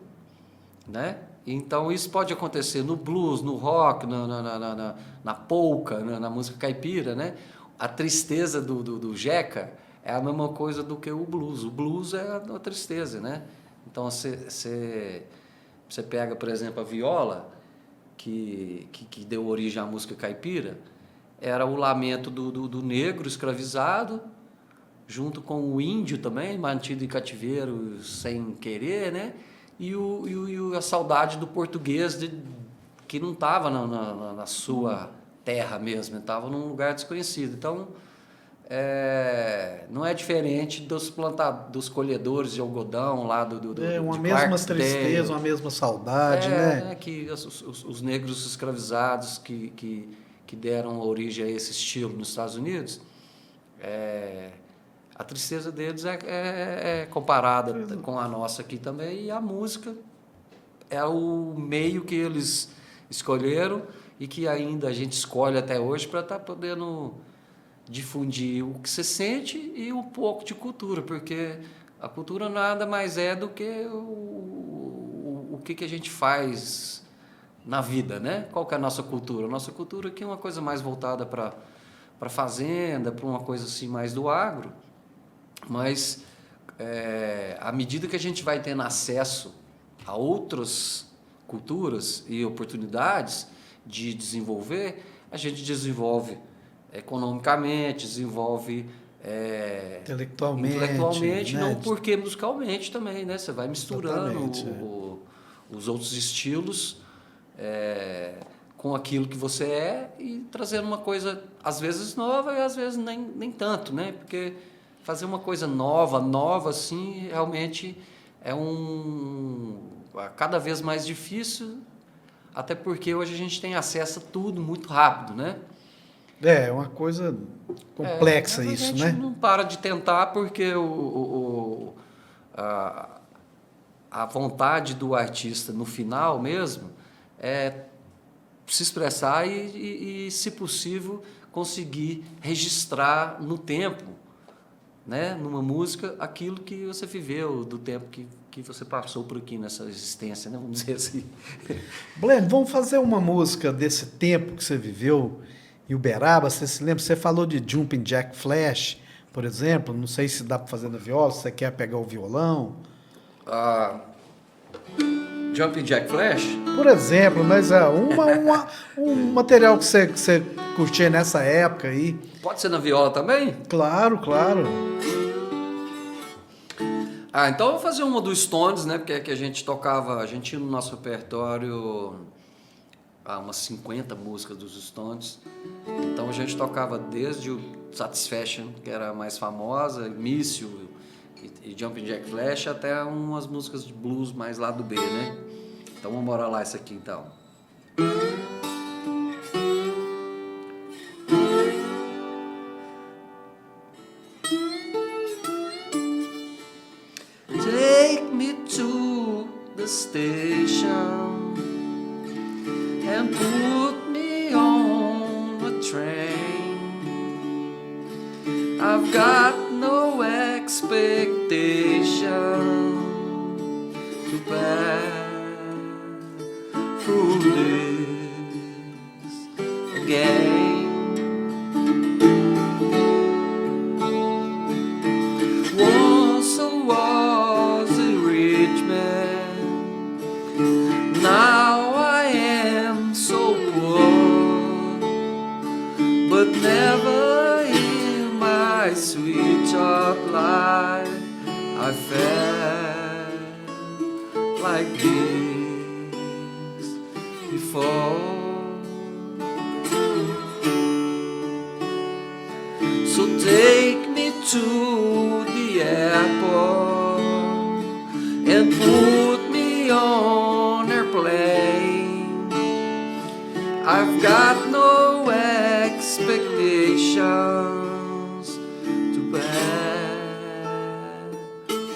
né? Então isso pode acontecer no blues, no rock, na polca, na música caipira, né? A tristeza do Jeca é a mesma coisa do que o blues. O blues é a tristeza, né? Então você pega, por exemplo, a viola, que deu origem à música caipira, era o lamento do negro escravizado, junto com o índio também, mantido em cativeiro sem querer, né? E a saudade do português que não estava na sua terra mesmo, estava num lugar desconhecido. Então, não é diferente dos colhedores de algodão lá Uma de mesma Clarksdale. tristeza, uma mesma saudade, né? Que os negros escravizados que deram origem a esse estilo nos Estados Unidos, a tristeza deles é comparada com a nossa aqui também, e a música é o meio que eles escolheram e que ainda a gente escolhe até hoje para estar podendo difundir o que você sente e um pouco de cultura, porque a cultura nada mais é do que o que a gente faz na vida, né? Qual que é a nossa cultura? A nossa cultura aqui é uma coisa mais voltada para fazenda, para uma coisa assim mais do agro, mas à medida que a gente vai tendo acesso a outras culturas e oportunidades de desenvolver, a gente desenvolve economicamente, desenvolve intelectualmente, né? não porque musicalmente também, né? Você vai misturando os outros estilos com aquilo que você é e trazendo uma coisa às vezes nova e às vezes nem tanto, né? Porque fazer uma coisa nova assim, realmente é cada vez mais difícil, até porque hoje a gente tem acesso a tudo muito rápido, né? É uma coisa complexa mas isso, a gente né? não para de tentar porque a vontade do artista no final mesmo é se expressar e, se possível, conseguir registrar no tempo, né, numa música, aquilo que você viveu, do tempo que que você passou por aqui nessa existência, né? Vamos dizer assim. Bleno, vamos fazer uma música desse tempo que você viveu em Uberaba. Você se lembra? Você falou de Jumping Jack Flash, por exemplo. Não sei se dá para fazer na viola, se você quer pegar o violão. Jumping Jack Flash? Por exemplo, mas um material que você curtia nessa época aí. Pode ser na viola também? Claro, claro. Então eu vou fazer uma dos Stones, né? Porque é que a gente tocava, a gente tinha no nosso repertório umas 50 músicas dos Stones. Então a gente tocava desde o Satisfaction, que era a mais famosa, Míssil e Jumping Jack Flash, até umas músicas de blues mais lado B, né? Então vamos morar lá essa aqui então. Take me to the station and put me on a train. I've got no expectation to bear through this again. Once I was a rich man, now I am so poor, but never in my sweet short life I felt like this before. So take me to the airport and put me on airplane. I've got no expectations to bear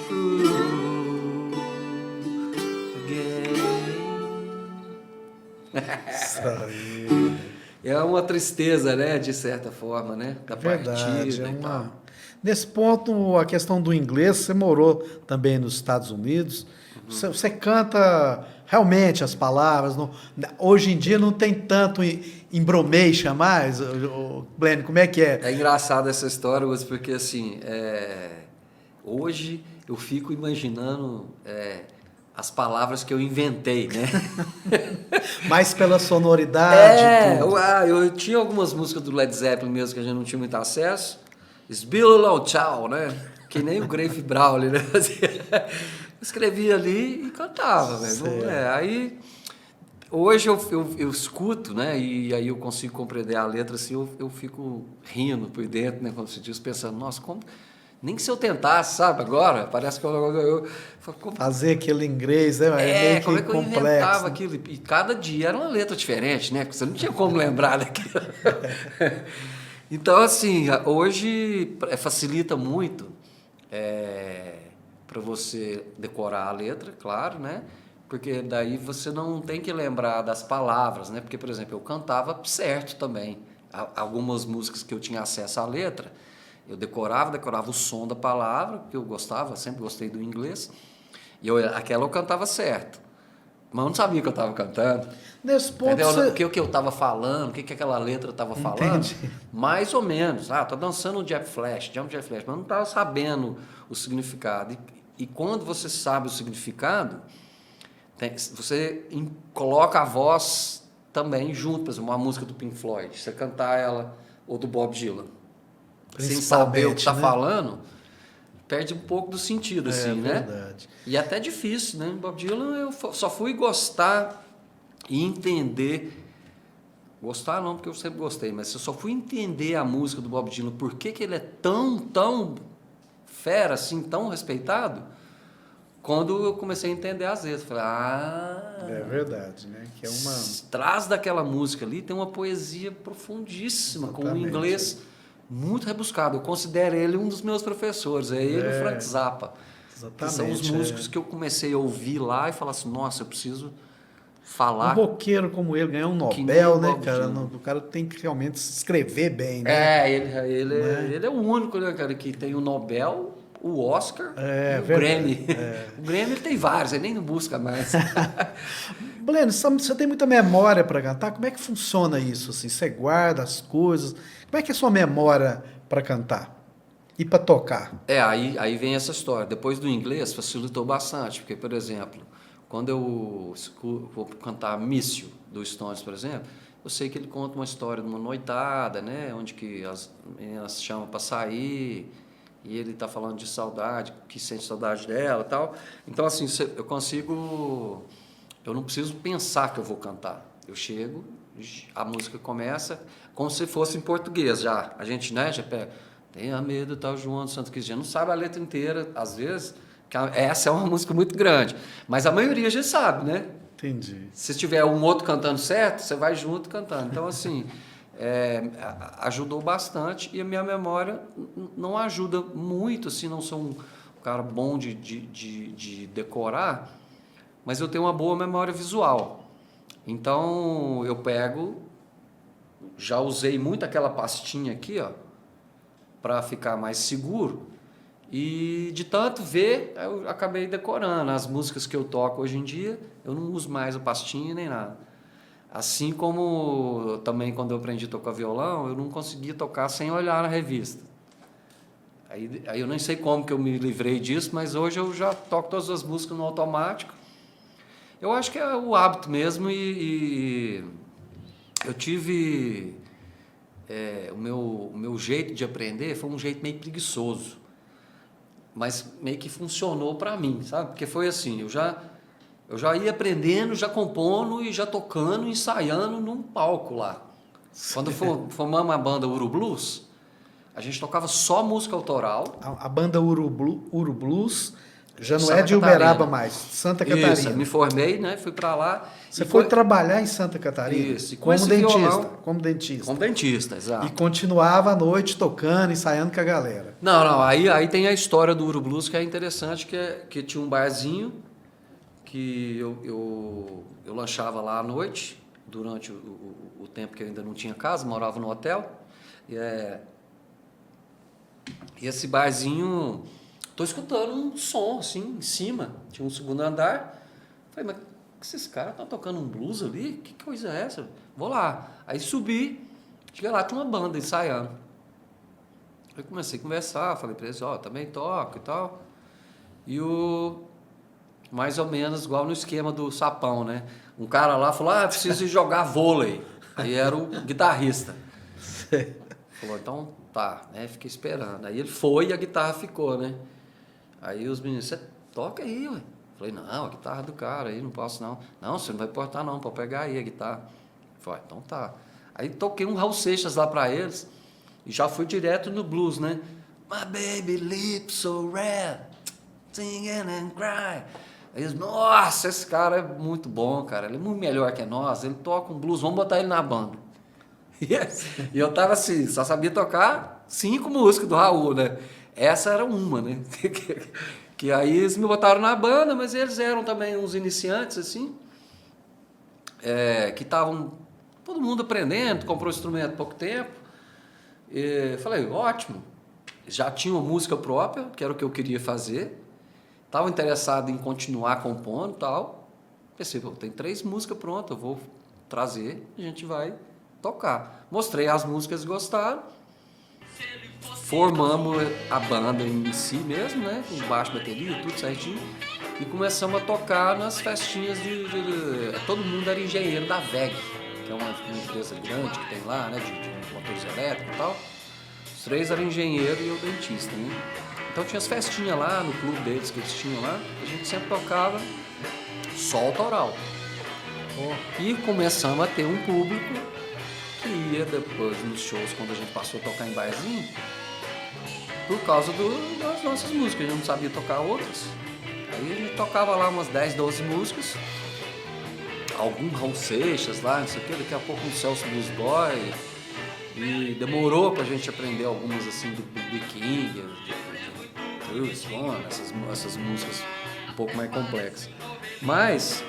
through again. É uma tristeza, né, de certa forma, né, da Verdade, partida e tal. Nesse ponto, a questão do inglês, você morou também nos Estados Unidos, você canta realmente as palavras, hoje em dia não tem tanto embromation mais, Bleno, como é que é? É engraçado essa história, Lúcio, porque assim, hoje eu fico imaginando as palavras que eu inventei, né? Mais pela sonoridade. Tudo. Eu tinha algumas músicas do Led Zeppelin mesmo que a gente não tinha muito acesso. Sbillow Tchau, né? Que nem o Grave Brawley, né? Escrevia ali e cantava, velho. Aí, hoje eu escuto, né? E aí eu consigo compreender a letra, assim, eu fico rindo por dentro, né? Como se diz, pensando, nossa, como... Nem que se eu tentasse, sabe, agora, parece que fazer aquele inglês, né? É meio como é que eu complexo, inventava né? aquilo? E cada dia era uma letra diferente, né? Porque você não tinha como lembrar daquilo. Então, assim, hoje facilita muito para você decorar a letra, claro, né? Porque daí você não tem que lembrar das palavras, né? Porque, por exemplo, eu cantava certo também. Algumas músicas que eu tinha acesso à letra, eu decorava o som da palavra, que eu gostava, sempre gostei do inglês, e aquela eu cantava certo. Mas eu não sabia o que eu estava cantando. Nesse ponto o que eu estava falando, o que aquela letra estava falando. Entendi. Mais ou menos. Tô dançando o Jack Flash, mas eu não estava sabendo o significado. E quando você sabe o significado, você coloca a voz também junto. Por exemplo, uma música do Pink Floyd, você cantar ela, ou do Bob Dylan, sem saber o que está falando, perde um pouco do sentido, assim, né? Verdade. E é até difícil, né? Bob Dylan eu só fui gostar e entender. Gostar não, porque eu sempre gostei, mas eu só fui entender a música do Bob Dylan, por que ele é tão fera, assim, tão respeitado, quando eu comecei a entender as letras. Falei, é verdade, né? Que é uma... Atrás daquela música ali tem uma poesia profundíssima, com um inglês muito rebuscado. Eu considero ele um dos meus professores, ele e o Frank Zappa. Exatamente. Que são os músicos que eu comecei a ouvir lá e falar assim, nossa, eu preciso falar. Um roqueiro como ele ganhar um Nobel, né, cara? O cara tem que realmente escrever bem, né? Ele é o único, né, cara, que tem o Nobel, o Oscar e o verdade. Grammy. O Grammy ele tem vários, ele nem busca mais. Blênio, você tem muita memória para cantar? Como é que funciona isso? Assim, você guarda as coisas? Como é que é a sua memória para cantar e para tocar? Aí vem essa história. Depois do inglês facilitou bastante, porque, por exemplo, quando eu vou cantar Míssil, do Stones, por exemplo, eu sei que ele conta uma história de uma noitada, né, onde que as meninas chamam para sair e ele está falando de saudade, que sente saudade dela e tal. Então, assim, eu consigo... Eu não preciso pensar que eu vou cantar. Eu chego, a música começa como se fosse em português já. A gente, né, já pega... Tenha medo, tal João do Santo Cristo. Não sabe a letra inteira, às vezes, que essa é uma música muito grande. Mas a maioria já sabe, né? Entendi. Se tiver um outro cantando certo, você vai junto cantando. Então, assim, ajudou bastante. E a minha memória não ajuda muito, assim, não sou um cara bom de decorar, mas eu tenho uma boa memória visual. Então, eu pego, já usei muito aquela pastinha aqui, ó, para ficar mais seguro, e de tanto ver, eu acabei decorando. As músicas que eu toco hoje em dia, eu não uso mais a pastinha nem nada. Assim como também quando eu aprendi a tocar violão, eu não conseguia tocar sem olhar na revista. Aí eu nem sei como que eu me livrei disso, mas hoje eu já toco todas as músicas no automático. Eu acho que é o hábito mesmo e eu tive... o meu jeito de aprender foi um jeito meio preguiçoso, mas meio que funcionou para mim, sabe? Porque foi assim, eu já ia aprendendo, já compondo e já tocando, ensaiando num palco lá. Quando formamos a banda Uru Blues, a gente tocava só música autoral. A banda Uru Blues já não Santa é de Catarina. Uberaba mais, Santa Catarina. Isso, me formei, né? Fui para lá. Você foi trabalhar em Santa Catarina? Isso, e com como esse dentista, violão, como dentista. Como dentista, exato. E continuava à noite tocando, ensaiando com a galera. Não, aí tem a história do Uru Blues que é interessante, que tinha um barzinho que eu lanchava lá à noite, durante o tempo que eu ainda não tinha casa, morava no hotel. E esse barzinho, tô escutando um som assim em cima, tinha um segundo andar. Falei, mas esses caras estão tocando um blues ali? Que coisa é essa? Vou lá. Aí subi, cheguei lá, tinha uma banda ensaiando. Aí comecei a conversar, falei para eles, também toco e tal. E mais ou menos igual no esquema do Sapão, né? Um cara lá falou, preciso ir jogar vôlei. Aí era o guitarrista. Falou, então tá, né? Fiquei esperando. Aí ele foi e a guitarra ficou, né? Aí os meninos, você toca aí, ué. Falei, não, a guitarra do cara aí, não posso não. Não, você não vai portar não, pode pegar aí a guitarra. Falei, então tá. Aí toquei um Raul Seixas lá pra eles e já fui direto no blues, né? My baby lips so red, singing and cry. Aí eles, nossa, esse cara é muito bom, cara. Ele é muito melhor que nós, ele toca um blues, vamos botar ele na banda. E eu tava assim, só sabia tocar 5 músicas do Raul, né? Essa era uma, né? Que aí eles me botaram na banda, mas eles eram também uns iniciantes, assim, que estavam todo mundo aprendendo, comprou instrumento há pouco tempo. E falei, ótimo, já tinha uma música própria, que era o que eu queria fazer, estava interessado em continuar compondo e tal. Pensei, tem 3 músicas prontas, eu vou trazer, a gente vai tocar. Mostrei as músicas, gostaram. Formamos a banda em si mesmo, né? Com baixo, bateria, tudo certinho. E começamos a tocar nas festinhas todo mundo era engenheiro da VEG, que é uma empresa grande que tem lá, né? De motores elétricos e tal. Os 3 eram engenheiro e eu dentista, né? Então tinha as festinhas lá no clube deles que eles tinham lá. A gente sempre tocava só autoral. E começamos a ter um público que ia depois nos shows, quando a gente passou a tocar em barzinho, por causa das nossas músicas, a gente não sabia tocar outras. Aí a gente tocava lá umas 10, 12 músicas, algum Raul Seixas lá, não sei o que, daqui a pouco um Celso Blues Boy, e demorou pra gente aprender algumas assim do B. King, de Bruce One, essas músicas um pouco mais complexas. Mas,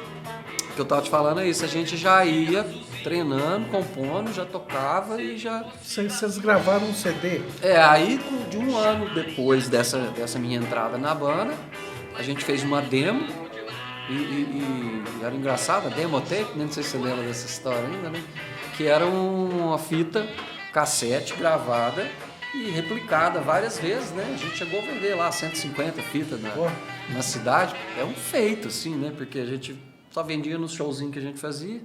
o que eu tava te falando é isso, a gente já ia treinando, compondo, já tocava e já... Vocês gravaram um CD? Aí de um ano depois dessa minha entrada na banda, a gente fez uma demo e era engraçado, a demotape, não sei se você lembra dessa história ainda, né? Que era uma fita cassete gravada e replicada várias vezes, né? A gente chegou a vender lá 150 fitas na cidade. É um feito, assim, né? Porque a gente só vendia nos showzinhos que a gente fazia.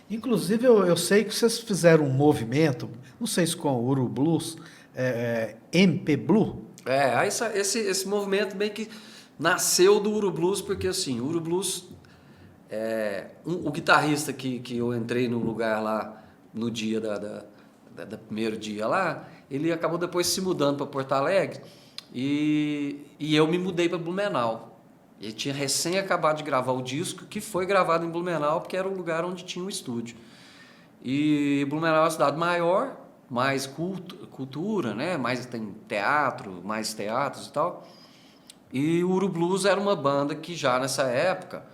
Inclusive, eu sei que vocês fizeram um movimento, não sei se com o Uru Blues, MP Blue. Aí esse movimento meio que nasceu do Uru Blues, porque assim, o Uru Blues, o guitarrista que eu entrei no lugar lá no dia do primeiro dia lá, ele acabou depois se mudando para Porto Alegre e eu me mudei para Blumenau. Ele tinha recém acabado de gravar o disco, que foi gravado em Blumenau, porque era o lugar onde tinha um estúdio. E Blumenau é uma cidade maior, mais cultura, né? Mais tem teatro, mais teatros e tal. E o Uru Blues era uma banda que já nessa época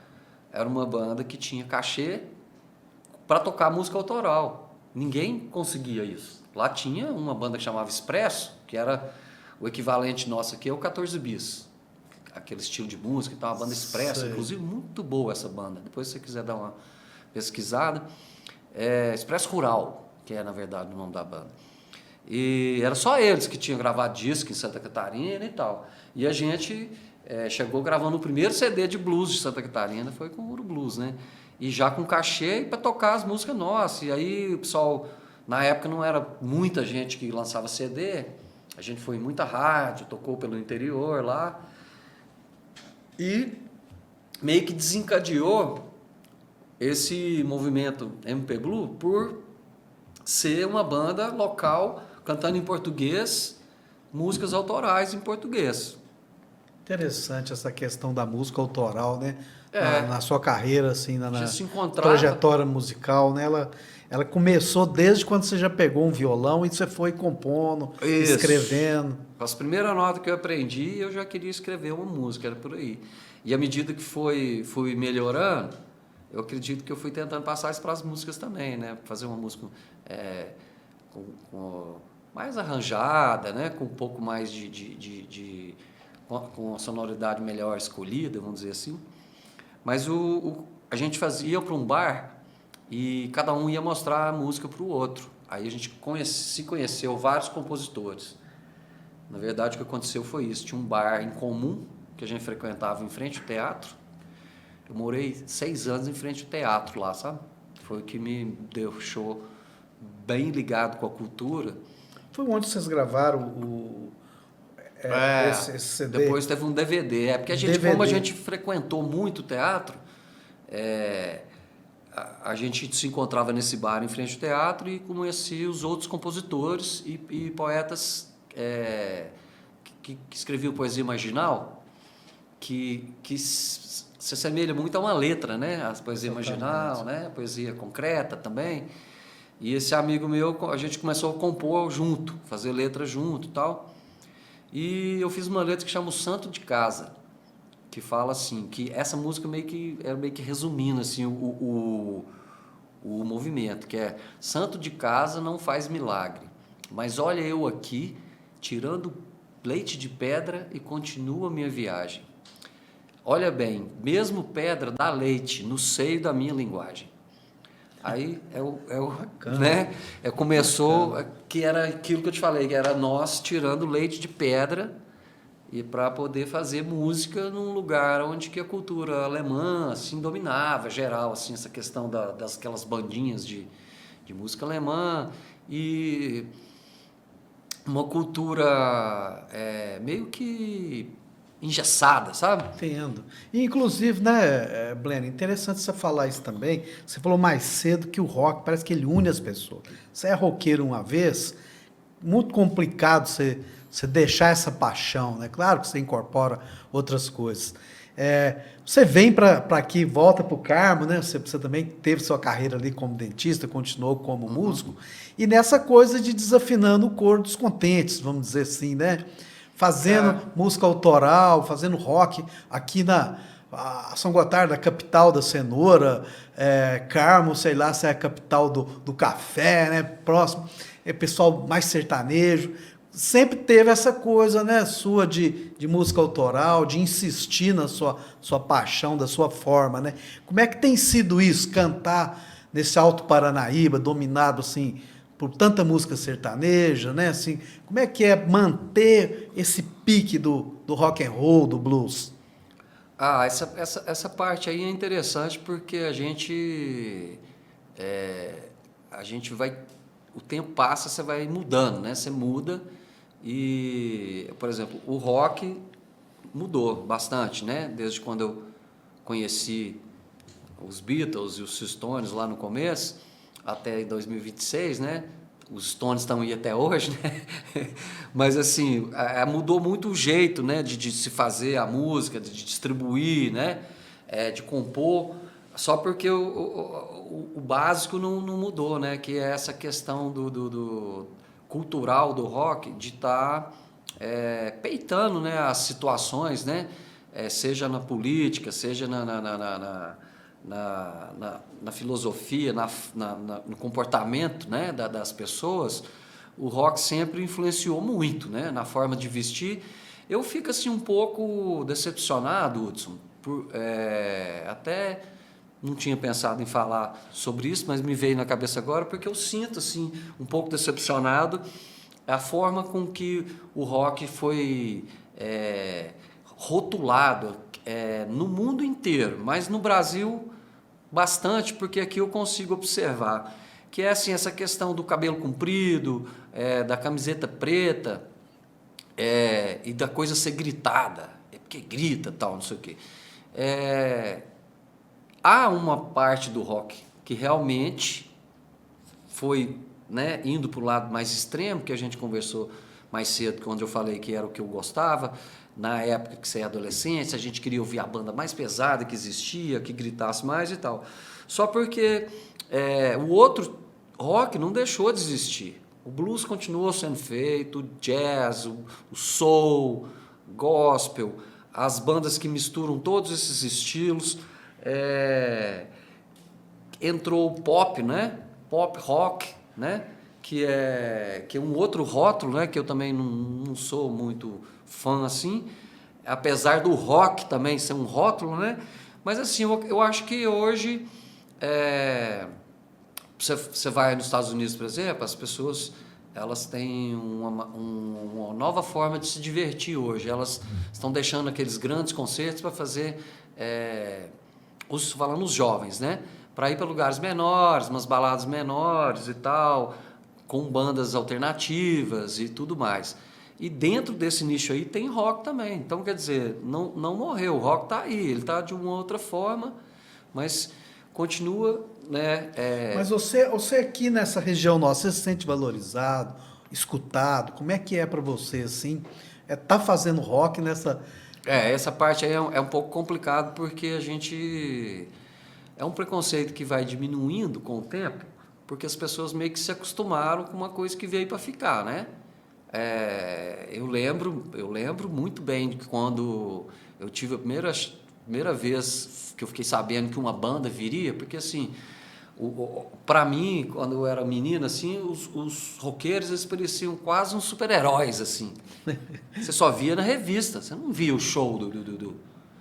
era uma banda que tinha cachê para tocar música autoral. Ninguém conseguia isso. Lá tinha uma banda que chamava Expresso, que era o equivalente nosso aqui, é o 14 Bis. Aquele estilo de música e tal, uma banda Expresso, inclusive muito boa essa banda. Depois se você quiser dar uma pesquisada. Expresso Rural, que é na verdade o nome da banda. E era só eles que tinham gravado disco em Santa Catarina e tal. E a gente chegou gravando o primeiro CD de blues de Santa Catarina, foi com o Uru Blues, né? E já com cachê para tocar as músicas nossas. E aí o pessoal, na época não era muita gente que lançava CD, a gente foi em muita rádio, tocou pelo interior lá. E meio que desencadeou esse movimento MP Blue por ser uma banda local cantando em português, músicas autorais em português. Interessante essa questão da música autoral, né? Na sua carreira, assim, na trajetória musical, né? Ela começou desde quando você já pegou um violão e você foi compondo, escrevendo. As primeiras notas que eu aprendi, eu já queria escrever uma música, era por aí. E à medida que fui melhorando, eu acredito que eu fui tentando passar isso para as músicas também, né? Fazer uma música mais arranjada, né? Com um pouco mais com a sonoridade melhor escolhida, vamos dizer assim. Mas a gente ia para um bar e cada um ia mostrar a música para o outro. Aí a gente se conheceu vários compositores. Na verdade, o que aconteceu foi isso. Tinha um bar em comum que a gente frequentava em frente ao teatro. Eu morei 6 anos em frente ao teatro lá, sabe? Foi o que me deixou bem ligado com a cultura. Foi onde vocês gravaram esse CD? Depois teve um DVD. Porque como a gente frequentou muito teatro, a gente se encontrava nesse bar em frente ao teatro e conhecia os outros compositores e poetas que escreviam poesia marginal, que se assemelha muito a uma letra, né? A poesia marginal, né? A poesia concreta também. E esse amigo meu, a gente começou a compor junto, fazer letra junto e tal. E eu fiz uma letra que chama O Santo de Casa, que fala assim, que essa música meio que resumindo assim, o movimento, que é: santo de casa não faz milagre, mas olha eu aqui, tirando leite de pedra e continua a minha viagem. Olha bem, mesmo pedra dá leite no seio da minha linguagem. Aí né? Começou, que era aquilo que eu te falei, que era nós tirando leite de pedra e para poder fazer música num lugar onde que a cultura alemã assim dominava geral, assim, essa questão daquelas bandinhas de música alemã e uma cultura meio que engessada, sabe? Entendo. E, inclusive, né, Bleno, interessante você falar isso também. Você falou mais cedo que o rock parece que ele une as pessoas. Você é roqueiro uma vez, muito complicado você deixar essa paixão, né? Claro que você incorpora outras coisas. Você vem para aqui, volta para o Carmo, né? Você também teve sua carreira ali como dentista, continuou como músico. E nessa coisa de desafinando o coro dos contentes, vamos dizer assim, né? Fazendo música autoral, fazendo rock aqui a São Gotardo, a capital da cenoura, Carmo, sei lá se é a capital do café, né? Próximo, é pessoal mais sertanejo. Sempre teve essa coisa, né, sua de música autoral, de insistir na sua paixão, da sua forma, né? Como é que tem sido isso, cantar nesse Alto Paranaíba, dominado, assim, por tanta música sertaneja, né? Assim, como é que é manter esse pique do rock and roll, do blues? Ah, essa parte aí é interessante porque a gente vai, o tempo passa, você vai mudando, né? Você muda e, por exemplo, o rock mudou bastante, né? Desde quando eu conheci os Beatles e os Stones lá no começo, até 2026, né? Os Stones estão aí até hoje, né? Mas assim, mudou muito o jeito, né? De se fazer a música, de distribuir, né? De compor, só porque o básico não mudou, né? Que é essa questão do cultural do rock, de estar peitando, né? As situações, né? Seja na política, seja na filosofia, no comportamento, né, das pessoas. O rock sempre influenciou muito, né, na forma de vestir. Eu fico assim um pouco decepcionado, Hudson, até não tinha pensado em falar sobre isso, mas me veio na cabeça agora, porque eu sinto assim um pouco decepcionado a forma com que o rock foi rotulado no mundo inteiro, mas no Brasil bastante, porque aqui eu consigo observar que é assim, essa questão do cabelo comprido, da camiseta preta, e da coisa ser gritada, porque grita tal, não sei o quê. Há uma parte do rock que realmente foi, né, indo para o lado mais extremo, que a gente conversou mais cedo, quando eu falei que era o que eu gostava. Na época que você é adolescente, a gente queria ouvir a banda mais pesada que existia, que gritasse mais e tal. Só porque o outro rock não deixou de existir. O blues continuou sendo feito, o jazz, o soul, gospel, as bandas que misturam todos esses estilos. Entrou o pop, né? Pop rock, né? Que é um outro rótulo, né? Que eu também não sou muito fã assim, apesar do rock também ser um rótulo, né? Mas assim, eu acho que hoje você vai nos Estados Unidos, por exemplo, as pessoas elas têm uma nova forma de se divertir hoje. Elas estão deixando aqueles grandes concertos para fazer, falando os jovens, né? Para ir para lugares menores, umas baladas menores e tal, com bandas alternativas e tudo mais. E dentro desse nicho aí tem rock também. Então, quer dizer, não morreu. O rock está aí. Ele está de uma outra forma, mas continua, né? Mas você aqui nessa região nossa, você se sente valorizado, escutado? Como é que é para você, assim? Tá fazendo rock nessa... Essa parte aí é um pouco complicado, porque a gente... É um preconceito que vai diminuindo com o tempo, porque as pessoas meio que se acostumaram com uma coisa que veio para ficar, né? Eu lembro muito bem de quando eu tive a primeira vez que eu fiquei sabendo que uma banda viria, porque assim, para mim, quando eu era menino, assim, os roqueiros eles pareciam quase uns super-heróis, assim. Você só via na revista, você não via o show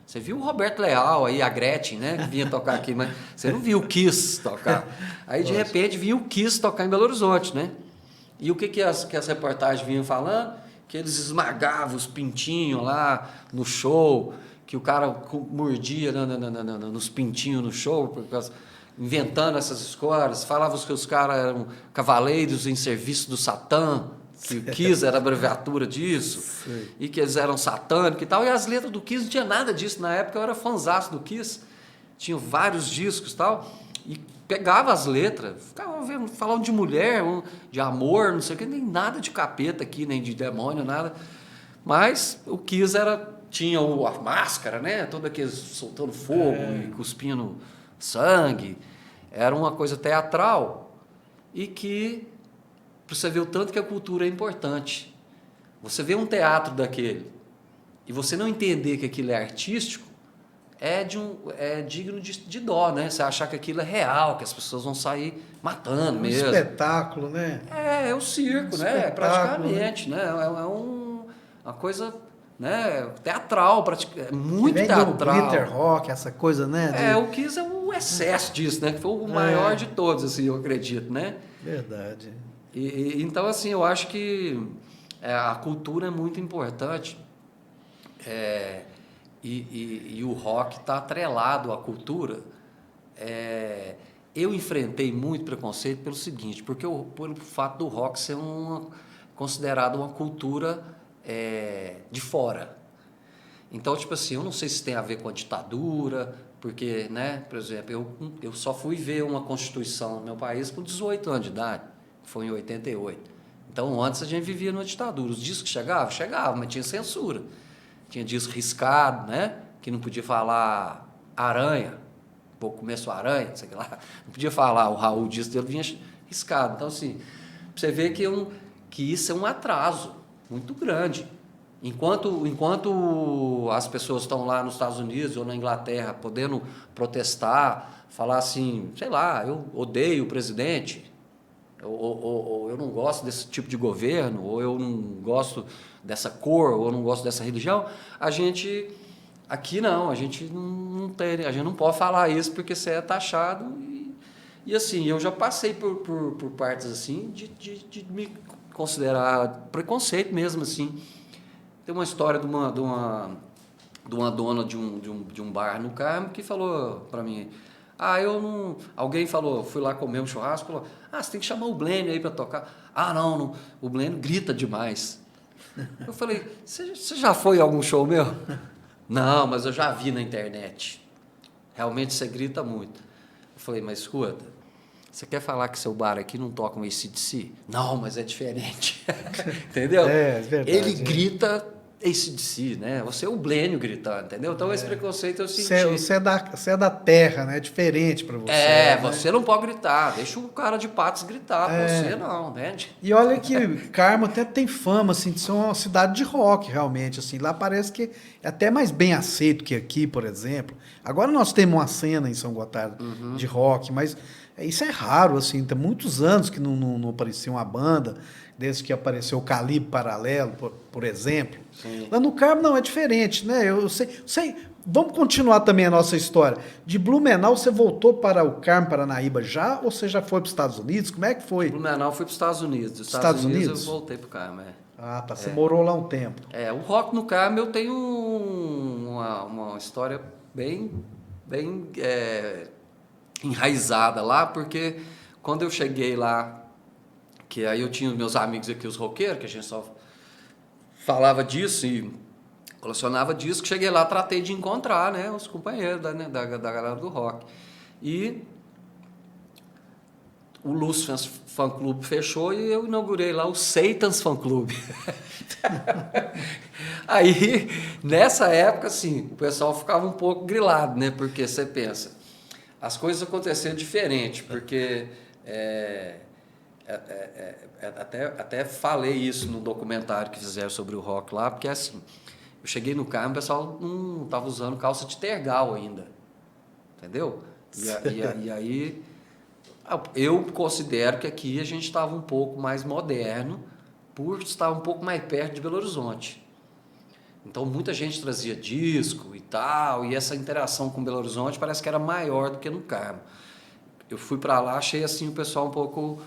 Você viu o Roberto Leal aí, a Gretchen, né, que vinha tocar aqui, mas você não viu o Kiss tocar. Aí, de repente, vinha o Kiss tocar em Belo Horizonte, né? E o que as reportagens vinham falando? Que eles esmagavam os pintinhos lá no show, que o cara mordia nos pintinhos no show, inventando essas histórias. Falavam que os caras eram cavaleiros em serviço do Satã, que o Kiss era a abreviatura disso, sim, e que eles eram satânicos e tal. E as letras do Kiss não tinha nada disso. Na época eu era fãzaço do Kiss, tinha vários discos e tal, e pegava as letras, ficava falando de mulher, de amor, não sei o que, nem nada de capeta aqui, nem de demônio, nada. Mas o Kiss tinha a máscara, né? Todo aqueles soltando fogo e cuspindo sangue. Era uma coisa teatral e que, para você ver o tanto que a cultura é importante. Você vê um teatro daquele e você não entender que aquilo é artístico, é digno de dó, né? Você achar que aquilo é real, que as pessoas vão sair matando Um mesmo. espetáculo, né? É o circo, né? Espetáculo, Praticamente, né? Uma coisa, né? Teatral, Que muito vem do teatral. glitter rock, essa coisa, né? O Kiss é o excesso disso, né? Que foi o maior de todos, assim, eu acredito, né? Verdade. Então, assim, eu acho que a cultura é muito importante. E o rock está atrelado à cultura. Eu enfrentei muito preconceito pelo seguinte, pelo fato do rock ser considerado uma cultura de fora. Então, tipo assim, eu não sei se tem a ver com a ditadura, porque, né, por exemplo, eu só fui ver uma Constituição no meu país com 18 anos de idade, foi em 88. Então, antes a gente vivia numa ditadura. Os discos chegavam? Chegavam, mas tinha censura. Tinha disco riscado, né? Que não podia falar aranha, pouco começo aranha, sei lá. Não podia falar, o Raul, o disco dele vinha riscado. Então, assim, você vê que isso é um atraso muito grande. Enquanto as pessoas estão lá nos Estados Unidos ou na Inglaterra podendo protestar, falar assim, sei lá, eu odeio o presidente, ou eu não gosto desse tipo de governo, ou eu não gosto dessa cor, ou eu não gosto dessa religião, aqui não, a gente não tem, a gente não pode falar isso porque você é taxado e assim, eu já passei por partes assim de me considerar preconceito mesmo assim. Tem uma história de uma dona de um bar no Carmo que falou para mim, eu não... Alguém falou, fui lá comer um churrasco, falou, você tem que chamar o Blênio aí para tocar. Não, o Blênio grita demais. Eu falei, você já foi a algum show meu? Não, mas eu já vi na internet. Realmente você grita muito. Eu falei, mas escuta, você quer falar que seu bar aqui não toca um AC/DC? Não, mas é diferente. Entendeu? É verdade. Ele grita AC/DC, né? Você é o Blênio gritando, entendeu? Então esse preconceito eu senti. Você é da terra, né? É diferente para você. Né? Você não pode gritar. Deixa o cara de Patos gritar. Você não, entende? E olha que Carmo até tem fama, assim, de ser uma cidade de rock, realmente, assim. Lá parece que é até mais bem aceito que aqui, por exemplo. Agora nós temos uma cena em São Gotardo de rock, mas isso é raro, assim. Tem muitos anos que não aparecia uma banda, desde que apareceu o Calibre Paralelo, por exemplo. Sim. Lá no Carmo não, é diferente, né? Eu sei. Vamos continuar também a nossa história. De Blumenau, você voltou para o Carmo, Paranaíba já? Ou você já foi para os Estados Unidos? Como é que foi? Blumenau foi para os Estados Unidos. Dos Estados Unidos eu voltei para o Carmo, Ah, tá. Você morou lá um tempo. O rock no Carmo eu tenho uma história bem enraizada lá, porque quando eu cheguei lá, que aí eu tinha os meus amigos aqui, os roqueiros, que a gente só falava disso e colecionava disco, cheguei lá, tratei de encontrar, né, os companheiros da galera do rock. E o Lucifer's Fan Club fechou e eu inaugurei lá o Satan's Fan Club. Aí, nessa época, assim, o pessoal ficava um pouco grilado, né, porque você pensa, as coisas aconteceram diferente, porque até falei isso no documentário que fizeram sobre o rock lá, porque assim, eu cheguei no Carmo, o pessoal não estava usando calça de tergal ainda, entendeu? E aí, eu considero que aqui a gente estava um pouco mais moderno, por estar um pouco mais perto de Belo Horizonte. Então, muita gente trazia disco e tal, e essa interação com Belo Horizonte parece que era maior do que no Carmo. Eu fui para lá, achei assim o pessoal um pouco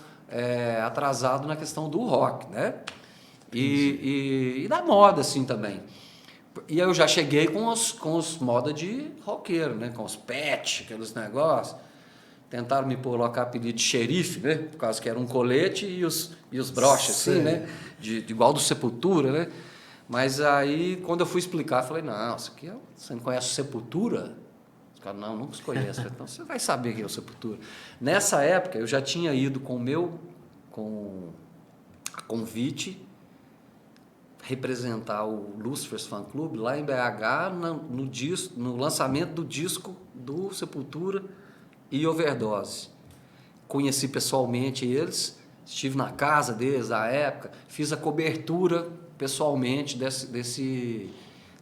atrasado na questão do rock, né? E da moda, assim, também. E eu já cheguei com os moda de roqueiro, né? Com os pet, aqueles negócios. Tentaram me colocar apelido de xerife, né? Por causa que era um colete e os broches, assim, né? Igual do Sepultura, né? Mas aí, quando eu fui explicar, eu falei, não, isso aqui você não conhece o Sepultura? Os caras, não, nunca se conhece. Então, você vai saber quem é o Sepultura. Nessa época, eu já tinha ido com a convite, representar o Lucifer's Fan Club lá em BH, no lançamento do disco do Sepultura e Overdose. Conheci pessoalmente eles, estive na casa deles na época, fiz a cobertura pessoalmente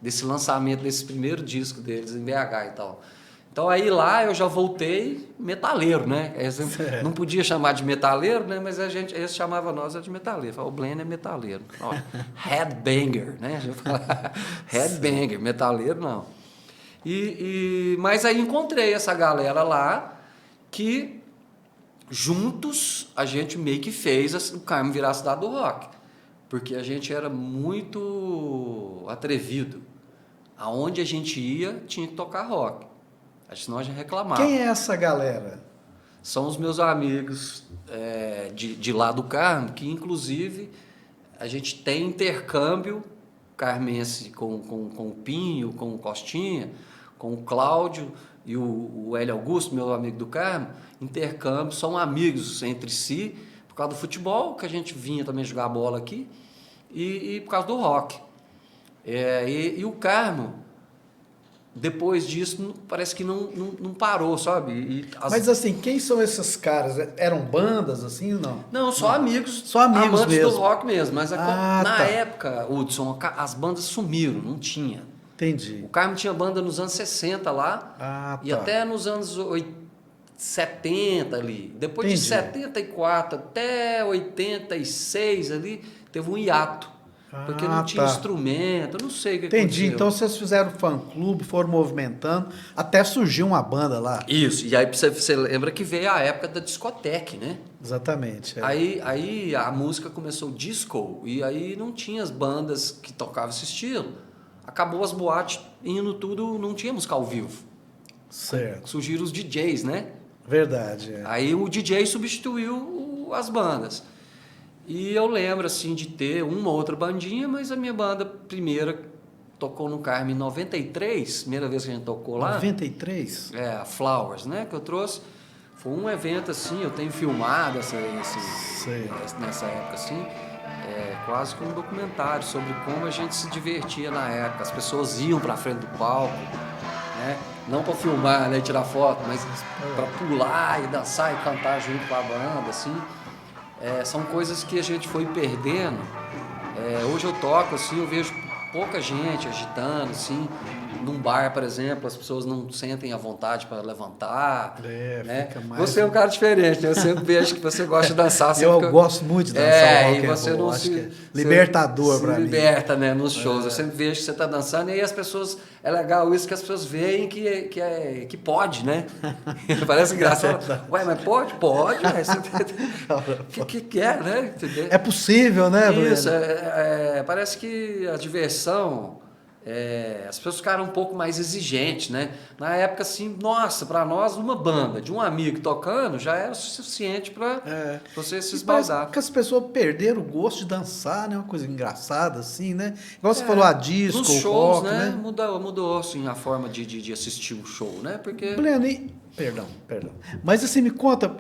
desse lançamento, desse primeiro disco deles em BH e tal. Então aí lá eu já voltei metaleiro, né? Não podia chamar de metaleiro, né? Mas eles chamavam nós de metaleiro. O Blênio é metaleiro. Ó, headbanger, né? A gente fala headbanger, metaleiro não. Mas aí encontrei essa galera lá que juntos a gente meio que fez o Carmo virar a cidade do rock. Porque a gente era muito atrevido. Aonde a gente ia, tinha que tocar rock. Senão a gente reclamava. Quem é essa galera? São os meus amigos de lá do Carmo, que inclusive a gente tem intercâmbio carmense com o Pinho, com o Costinha, com o Cláudio e o Hélio Augusto, meu amigo do Carmo. Intercâmbio, são amigos entre si, por causa do futebol, que a gente vinha também jogar bola aqui, e por causa do rock. E o Carmo, depois disso, parece que não parou, sabe? Mas assim, quem são esses caras? Eram bandas assim ou não? Não, só amigos. Só amigos amantes mesmo. do rock mesmo. Mas na tá. época, Hudson, as bandas sumiram, não tinha. Entendi. O Carmo tinha banda nos anos 60 lá, e até nos anos 70 ali. Depois de 74 até 86 ali, teve um hiato. Porque não tinha instrumento, eu não sei o que Entendi. aconteceu. Então vocês fizeram fã-clube, foram movimentando, até surgiu uma banda lá. Isso, e aí você lembra que veio a época da discoteca, né? Exatamente. Aí a música começou disco, e aí não tinha as bandas que tocavam esse estilo. Acabou as boates indo tudo, não tinha música ao vivo. Certo. Surgiram os DJs, né? Verdade. Aí o DJ substituiu as bandas. E eu lembro, assim, de ter uma ou outra bandinha, mas a minha banda primeira tocou no Carmo em 93, primeira vez que a gente tocou lá. 93? A Flowers, né, que eu trouxe. Foi um evento, assim, eu tenho filmado nessa época, assim, quase que um documentário sobre como a gente se divertia na época. As pessoas iam pra frente do palco, né, não para filmar, né, tirar foto, mas para pular e dançar e cantar junto com a banda, assim. São coisas que a gente foi perdendo. Hoje eu toco, assim, eu vejo pouca gente agitando, assim. Num bar, por exemplo, as pessoas não sentem a vontade para levantar. Né? Fica mais... Você é um cara diferente, né? Eu sempre vejo que você gosta de dançar. Eu gosto muito de dançar rock e você and roll. não se... libertador para mim. liberta, né, nos shows. Eu sempre vejo que você está dançando e aí as pessoas... É legal isso que as pessoas veem que pode, né? Parece engraçado. Ué, mas pode? Pode. O que é, né? Entendeu? É possível, né, Breno? Isso. Parece que a diversão... as pessoas ficaram um pouco mais exigentes, né? Na época, assim, nossa, para nós, uma banda de um amigo tocando já era o suficiente para você se esbaldar. Porque as pessoas perderam o gosto de dançar, né? Uma coisa engraçada, assim, né? Igual você falou, a disco, nos o shows, rock, né? Mudou, assim, a forma de assistir o show, né? Porque... Breno, perdão. Mas assim, me conta,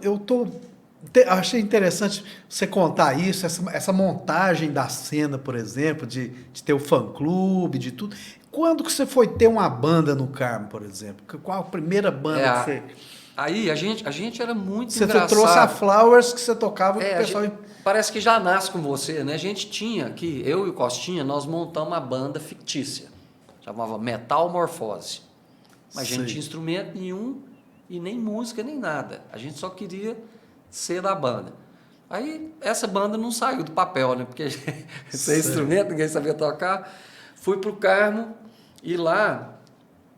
achei interessante você contar isso, essa montagem da cena, por exemplo, de ter o fã-clube, de tudo. Quando que você foi ter uma banda no Carmo, por exemplo? Qual a primeira banda que você... Aí a gente era muito você engraçado. Você trouxe a Flowers que você tocava com o pessoal... Parece que já nasce com você, né? A gente tinha aqui, eu e o Costinha, nós montamos uma banda fictícia. Chamava Metalmorfose. Mas a gente não tinha instrumento nenhum e nem música, nem nada. A gente só queria... ser da banda. Aí essa banda não saiu do papel, né? Porque sem instrumento, ninguém sabia tocar. Fui pro Carmo e lá,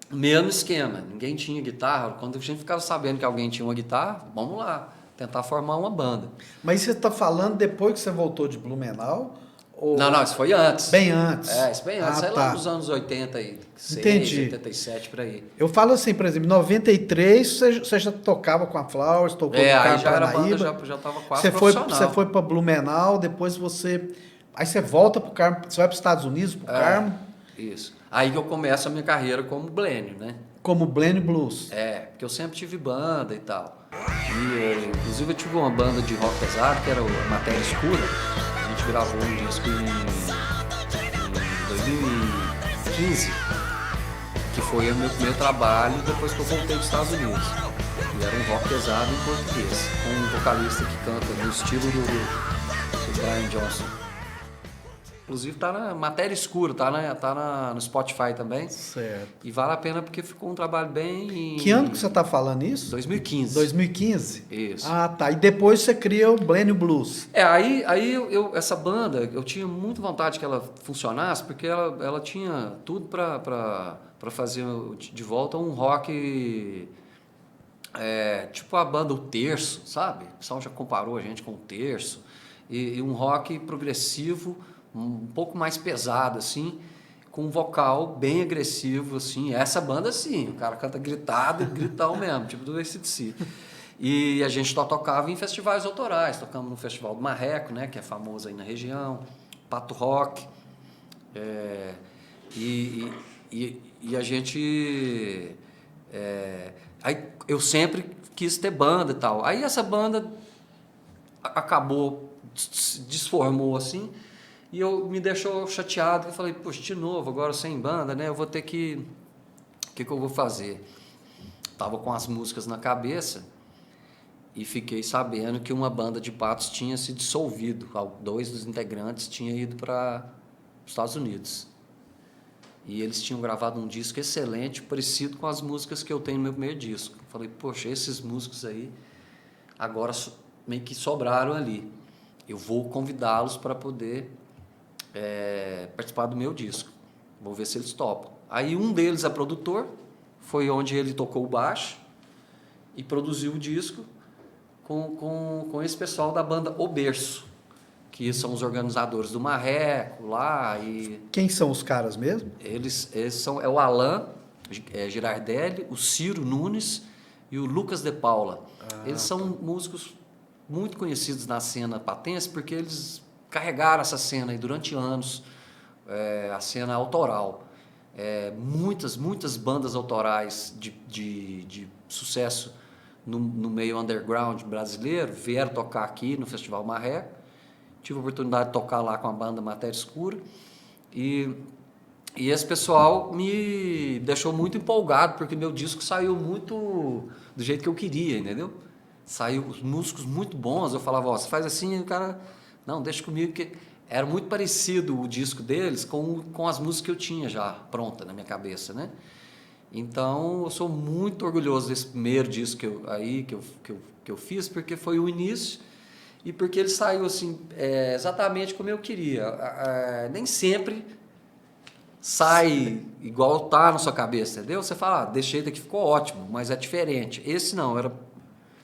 mesmo esquema. Ninguém tinha guitarra. Quando a gente ficava sabendo que alguém tinha uma guitarra, vamos lá, tentar formar uma banda. Mas você está falando depois que você voltou de Blumenau? Ou... Não, isso foi antes. Bem antes. Isso bem antes. Sei lá nos anos 86, Entendi. 87, por aí. Eu falo assim, por exemplo, em 93 você já tocava com a Flowers, tocou com o aí já era Paranaíba. banda, já estava quase profissional. Você foi para Blumenau, depois você... Aí você volta para o Carmo, você vai para os Estados Unidos, para o Carmo. Isso. Aí que eu começo a minha carreira como Blênio, né? Como Blênio Blues. Porque eu sempre tive banda e tal. E, inclusive eu tive uma banda de rock pesado, que era o Matéria Escura. A gente gravou um disco em 2015, que foi o meu primeiro trabalho depois que eu voltei dos Estados Unidos. E era um rock pesado em português, com um vocalista que canta no estilo do Brian Johnson. Inclusive tá na Matéria Escura, no Spotify também. Certo. E vale a pena porque ficou um trabalho bem... Que ano que você está falando isso? 2015. 2015? Isso. Ah, tá. E depois você cria o Blênio Blues. Essa banda, eu tinha muita vontade que ela funcionasse, porque ela tinha tudo para fazer de volta um rock, tipo a banda O Terço, sabe? O pessoal já comparou a gente com O Terço. E um rock progressivo, um pouco mais pesado, assim, com um vocal bem agressivo, assim. Essa banda, sim, o cara canta gritado, gritão mesmo, tipo do AC/DC. E a gente tocava em festivais autorais, tocamos no Festival do Marreco, né, que é famoso aí na região, Pato Rock, e a gente... aí eu sempre quis ter banda e tal. Aí essa banda acabou, desformou assim, e me deixou chateado. Eu falei, poxa, de novo, agora sem banda, né? Eu vou ter que... O que eu vou fazer? Tava com as músicas na cabeça e fiquei sabendo que uma banda de Patos tinha se dissolvido. 2 dos integrantes tinham ido para os Estados Unidos. E eles tinham gravado um disco excelente, parecido com as músicas que eu tenho no meu primeiro disco. Eu falei, poxa, esses músicos aí agora meio que sobraram ali. Eu vou convidá-los para poder participar do meu disco. Vou ver se eles topam. Aí um deles é produtor, foi onde ele tocou o baixo e produziu o disco com esse pessoal da banda O Berço, que são os organizadores do Marreco lá. E quem são os caras mesmo? eles são o Alan Girardelli, o Ciro Nunes e o Lucas de Paula. Eles são músicos muito conhecidos na cena patense, porque eles carregaram essa cena aí durante anos, a cena autoral. Muitas bandas autorais de sucesso no meio underground brasileiro vieram tocar aqui no Festival Marreco. Tive a oportunidade de tocar lá com a banda Matéria Escura. E esse pessoal me deixou muito empolgado, porque meu disco saiu muito do jeito que eu queria, entendeu? Saiu os músicos muito bons. Eu falava, você faz assim, e o cara... Não, deixa comigo, que era muito parecido o disco deles com as músicas que eu tinha já pronta na minha cabeça, né? Então, eu sou muito orgulhoso desse primeiro disco que eu fiz, porque foi o início e porque ele saiu assim, exatamente como eu queria. Nem sempre sai igual tá na sua cabeça, entendeu? Você fala, deixei daqui, ficou ótimo, mas é diferente. Esse não,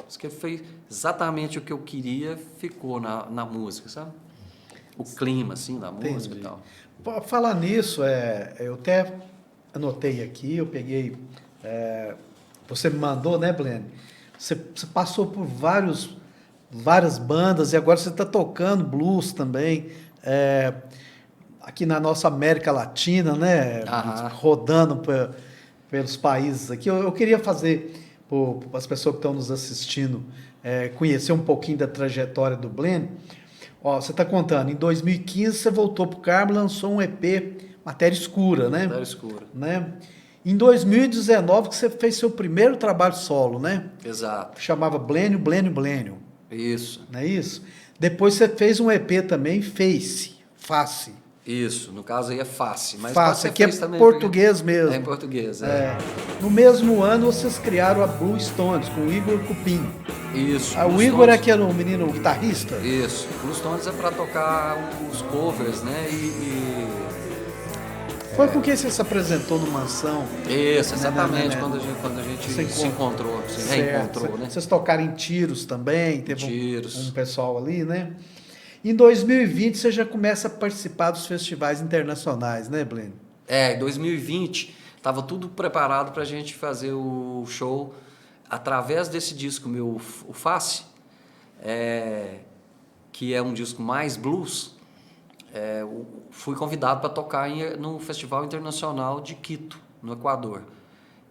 isso que foi exatamente o que eu queria, ficou na música, sabe? O clima, assim, da música. Entendi. E tal. Falar nisso, eu até anotei aqui, eu peguei... você me mandou, né, Blênio? Você passou por várias bandas e agora você está tocando blues também, aqui na nossa América Latina, né? Rodando pelos países aqui. Eu queria fazer, para as pessoas que estão nos assistindo, conhecer um pouquinho da trajetória do Blênio. Ó, você está contando, em 2015 você voltou para o Carmo e lançou um EP, Matéria Escura, né? Matéria Escura. Né? Em 2019 que você fez seu primeiro trabalho solo, né? Exato. Chamava Blênio, Blênio, Blênio. Isso. Não é isso? Depois você fez um EP também, Face. Isso, no caso aí é Face. Mas Face, aqui é também, português mesmo. É em português, No mesmo ano vocês criaram a Blue Stones, com o Igor Cupim. Isso. O Igor é aquele menino guitarrista? Isso. Blue Stones é para tocar os covers, né? Foi porque você se apresentou no Mansão. Isso, exatamente, quando a gente se encontrou, se reencontrou, né? Vocês tocaram em Tiros também, teve Tiros. Um pessoal ali, né? Em 2020 você já começa a participar dos festivais internacionais, né, Blênio? Em 2020 estava tudo preparado para a gente fazer o show através desse disco meu, o Face, que é um disco mais blues. Fui convidado para tocar no Festival Internacional de Quito, no Equador.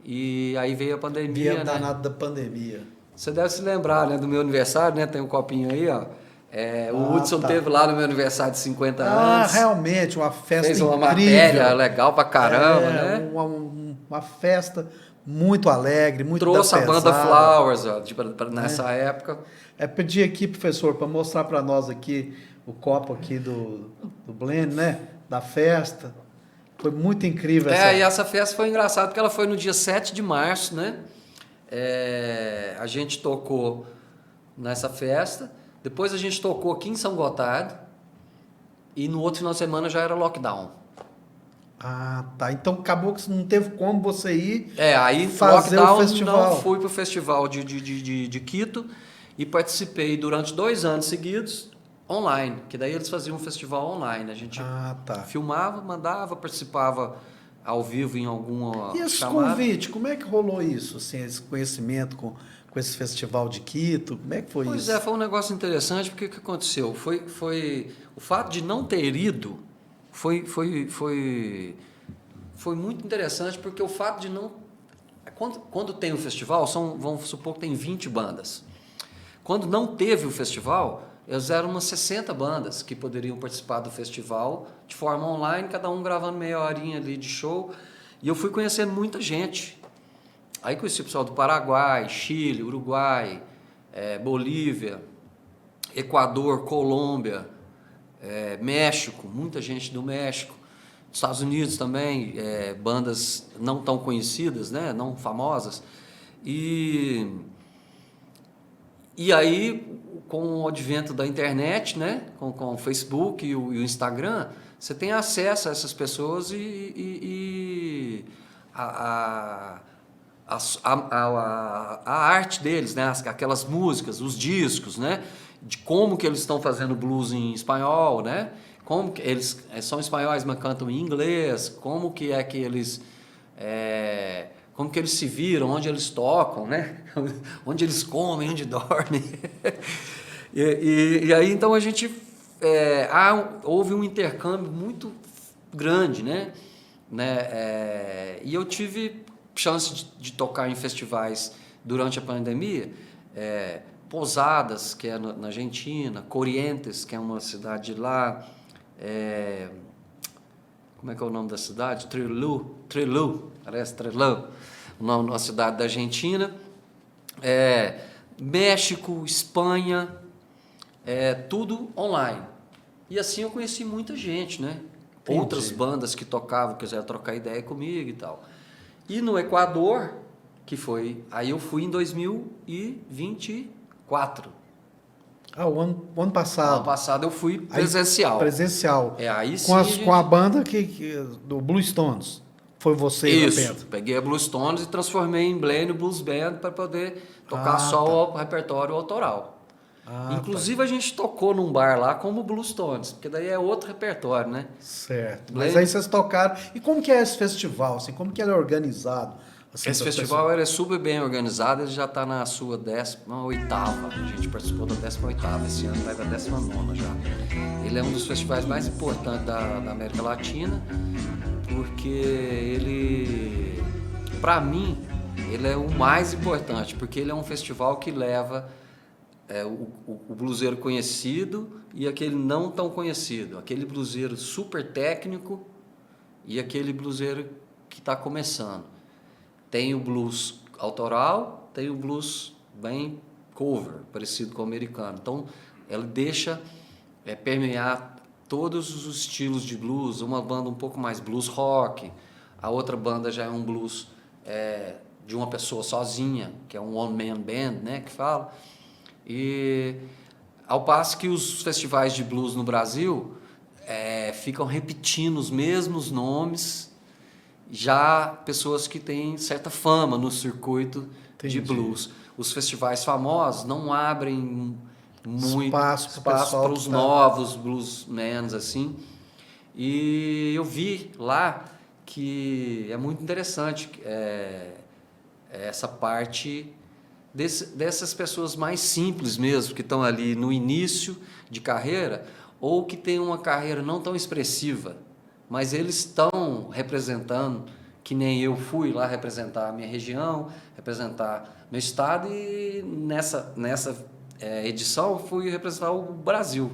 E aí veio a pandemia, né? Danado da pandemia. Você deve se lembrar, né, do meu aniversário, né? Tem um copinho aí, ó. O Hudson teve lá no meu aniversário de 50 anos. Realmente, uma festa fez uma incrível. Matéria legal pra caramba, né? Uma festa muito alegre, muito trouxe a banda Flowers, ó, nessa época. Pedi aqui, professor, para mostrar para nós aqui o copo aqui do Blend, né? Da festa. Foi muito incrível essa. E essa festa foi engraçada porque ela foi no dia 7 de março, né? A gente tocou nessa festa, depois a gente tocou aqui em São Gotardo e no outro final de semana já era lockdown. Ah, tá. Então acabou que não teve como você ir Aí fazer lockdown, o festival. não fui pro festival de Quito e participei durante 2 anos seguidos online, que daí eles faziam um festival online. A gente Tá. filmava, mandava, participava ao vivo em alguma E esse chamada. convite, como é que rolou isso? Assim, esse conhecimento com esse festival de Quito, como é que foi Pois isso? foi um negócio interessante, porque o que aconteceu? Foi o fato de não ter ido foi muito interessante, porque o fato de não... Quando tem o festival, vamos supor que tem 20 bandas. Quando não teve o festival, eles eram umas 60 bandas que poderiam participar do festival de forma online, cada um gravando meia horinha ali de show. E eu fui conhecendo muita gente. Aí conheci o pessoal do Paraguai, Chile, Uruguai, Bolívia, Equador, Colômbia, México, muita gente do México. Estados Unidos também, bandas não tão conhecidas, né, não famosas. E aí, com o advento da internet, né, com o Facebook e o Instagram, você tem acesso a essas pessoas e a arte deles, né, aquelas músicas, os discos, né, de como que eles estão fazendo blues em espanhol, né, como que eles são espanhóis, mas cantam em inglês, como que é que eles... como que eles se viram, onde eles tocam, né? Onde eles comem, onde dormem. E aí, então, a gente... houve um intercâmbio muito grande, né? E eu tive chance de tocar em festivais durante a pandemia, Posadas, que é na Argentina, Corrientes, que é uma cidade lá... como é que é o nome da cidade? Trelew, parece Trelew, o nome da cidade da Argentina. México, Espanha, tudo online. E assim eu conheci muita gente, né? Entendi. Outras bandas que tocavam, quiseram trocar ideia comigo e tal. E no Equador, aí eu fui em 2024. O ano passado. Ano passado eu fui presencial. Presencial. Aí com, sim, com a banda do Blue Stones. Foi você Isso, lá dentro. peguei a Blue Stones e transformei em Blend Blues Band para poder tocar só o repertório autoral. Inclusive a gente tocou num bar lá como Blue Stones, porque daí é outro repertório, né? Certo. Mas aí vocês tocaram. E como que é esse festival? Assim, como que ele é organizado? Assim, Esse festival é super bem organizado, ele já está na sua 18ª. A gente participou da 18ª, esse ano vai para a 19ª já. Ele é um dos festivais mais importantes da América Latina, porque ele, para mim, ele é o mais importante, porque ele é um festival que leva o bluseiro conhecido e aquele não tão conhecido, aquele bluseiro super técnico e aquele bluseiro que está começando. Tem o blues autoral, tem o blues bem cover, parecido com o americano. Então, ele deixa permear todos os estilos de blues. Uma banda um pouco mais blues rock, a outra banda já é um blues de uma pessoa sozinha, que é um one-man band, né, que fala. E ao passo que os festivais de blues no Brasil ficam repetindo os mesmos nomes, já pessoas que têm certa fama no circuito de blues. Os festivais famosos não abrem muito espaço para os novos bluesmen, assim. E eu vi lá que é muito interessante essa parte dessas pessoas mais simples mesmo, que estão ali no início de carreira ou que têm uma carreira não tão expressiva, mas eles estão representando, que nem eu fui lá representar a minha região, representar meu estado, e nessa edição eu fui representar o Brasil,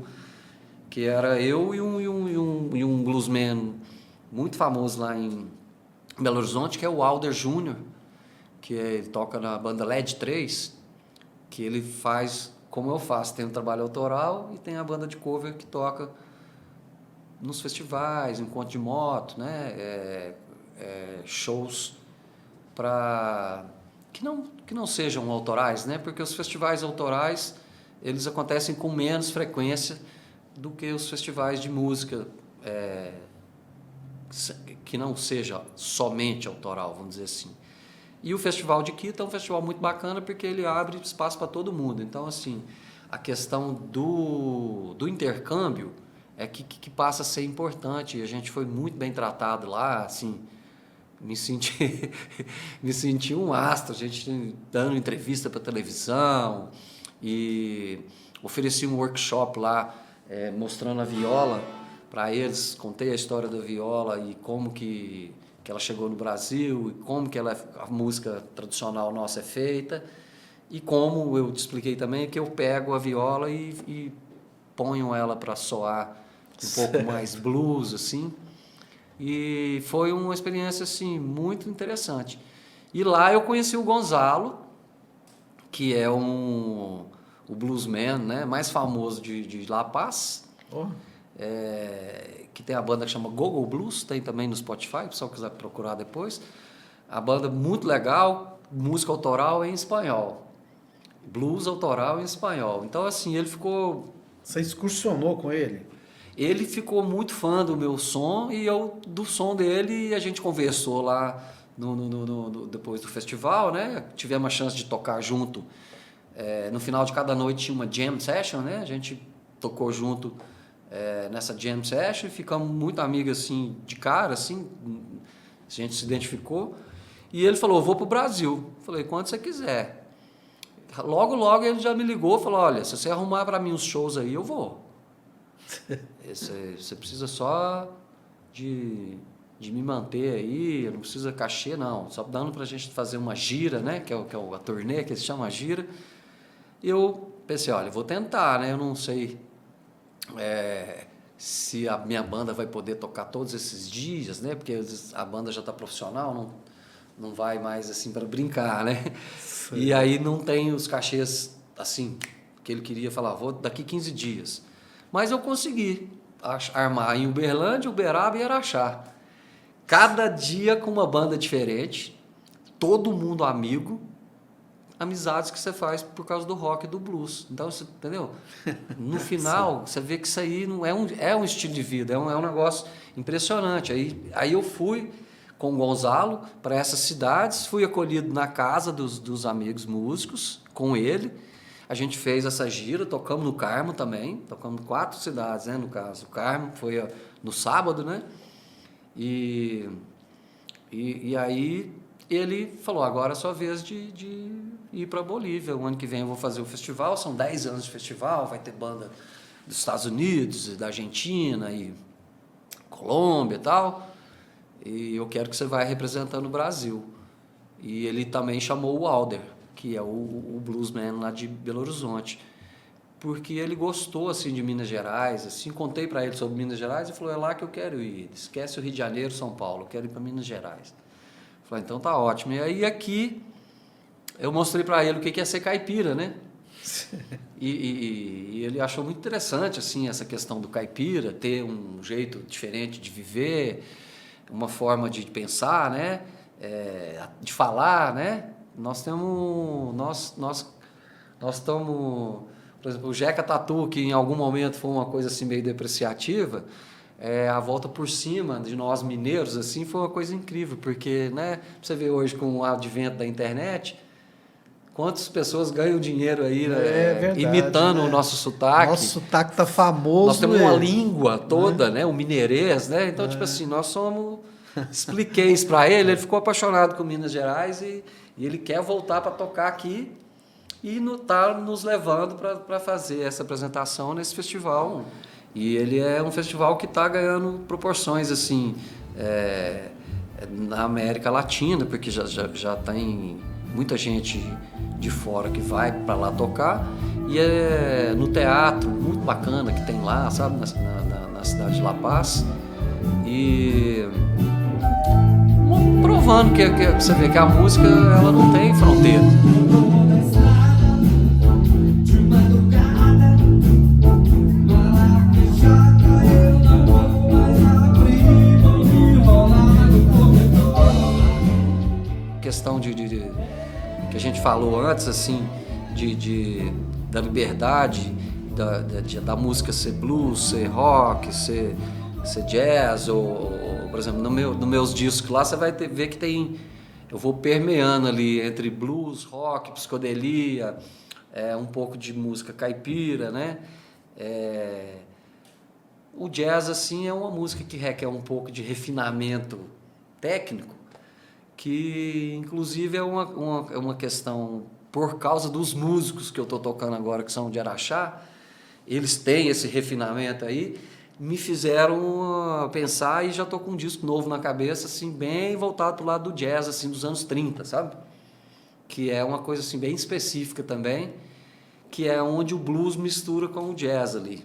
que era eu e um bluesman muito famoso lá em Belo Horizonte, que é o Alder Júnior, que ele toca na banda LED 3, que ele faz como eu faço, tem o trabalho autoral e tem a banda de cover que toca nos festivais, encontro de moto, né? Shows que não sejam autorais, né? Porque os festivais autorais eles acontecem com menos frequência do que os festivais de música que não seja somente autoral, vamos dizer assim. E o Festival de Quito é um festival muito bacana porque ele abre espaço para todo mundo. Então, assim, a questão do intercâmbio é que passa a ser importante. E a gente foi muito bem tratado lá, assim, me senti um astro, a gente dando entrevista para televisão e ofereci um workshop lá mostrando a viola para eles, contei a história da viola e como que ela chegou no Brasil e como que a música tradicional nossa é feita e como eu te expliquei também que eu pego a viola e ponho ela para soar um pouco mais blues, assim. E foi uma experiência assim muito interessante. E lá eu conheci o Gonzalo, que é o bluesman, né, mais famoso de La Paz, que tem a banda que chama Gogo Blues, tem também no Spotify, se o pessoal quiser procurar depois. A banda muito legal, música autoral em espanhol, blues autoral em espanhol. Então assim, ele ficou... Você excursionou com ele? Ele ficou muito fã do meu som e eu do som dele, e a gente conversou lá depois do festival, né? Tivemos a chance de tocar junto. No final de cada noite tinha uma jam session, né? A gente tocou junto nessa jam session e ficamos muito amigos assim, de cara, assim, a gente se identificou. E ele falou, vou para o Brasil. Falei, quando você quiser. Logo ele já me ligou e falou, olha, se você arrumar para mim uns shows aí, eu vou. Você precisa só de me manter aí, não precisa cachê, não. Só dando para a gente fazer uma gira, né? Que é a turnê, que se chama gira. E eu pensei, olha, vou tentar, né? Eu não sei se a minha banda vai poder tocar todos esses dias, né? Porque a banda já está profissional, não vai mais assim para brincar, né? Sim. E aí não tem os cachês assim, que ele queria falar, vou daqui 15 dias. Mas eu consegui armar em Uberlândia, Uberaba e Araxá. Cada dia com uma banda diferente, todo mundo amigo, amizades que você faz por causa do rock e do blues. Então, você entendeu? No final, você vê que isso aí não é um estilo de vida, é um negócio impressionante. Aí eu fui com o Gonzalo para essas cidades, fui acolhido na casa dos amigos músicos, com ele. A gente fez essa gira, tocamos no Carmo também, tocamos 4 cidades, né, no caso. O Carmo foi no sábado, né? E aí ele falou, agora é sua vez de ir para a Bolívia. O ano que vem eu vou fazer o festival, são 10 anos de festival, vai ter banda dos Estados Unidos, da Argentina e Colômbia e tal. E eu quero que você vá representando o Brasil. E ele também chamou o Alder, que é o bluesman lá de Belo Horizonte, porque ele gostou assim de Minas Gerais, assim, contei para ele sobre Minas Gerais e falou, é lá que eu quero ir, esquece o Rio de Janeiro, São Paulo, eu quero ir para Minas Gerais. Eu falei, então tá ótimo. E aí aqui eu mostrei para ele o que é ser caipira, né? E ele achou muito interessante assim essa questão do caipira, ter um jeito diferente de viver, uma forma de pensar, né? De falar, né? Nós estamos, por exemplo, o Jeca Tatu, que em algum momento foi uma coisa assim meio depreciativa, a volta por cima de nós mineiros assim foi uma coisa incrível, porque, né, você vê hoje com o advento da internet, quantas pessoas ganham dinheiro aí, né, verdade, imitando, né, o nosso sotaque. Nosso sotaque tá famoso. Nós temos uma língua toda, né, o mineirês, né? Então, tipo assim, nós somos... Expliquei isso para ele ficou apaixonado com Minas Gerais e ele quer voltar para tocar aqui e está nos levando para fazer essa apresentação nesse festival. E ele é um festival que está ganhando proporções assim, na América Latina, porque já tem muita gente de fora que vai para lá tocar. E é no teatro muito bacana que tem lá, sabe, na cidade de La Paz. E... provando que você vê que a música ela não tem fronteira. falou antes, assim, da liberdade, da música ser blues, ser rock, ser jazz, ou, por exemplo, nos meus discos lá, você vai ver que eu vou permeando ali entre blues, rock, psicodelia, um pouco de música caipira, né? O jazz, assim, é uma música que requer um pouco de refinamento técnico, que inclusive é uma questão, por causa dos músicos que eu estou tocando agora, que são de Araxá, eles têm esse refinamento aí, me fizeram pensar, e já estou com um disco novo na cabeça, assim, bem voltado para o lado do jazz, assim, dos anos 30, sabe? Que é uma coisa assim, bem específica também, que é onde o blues mistura com o jazz ali.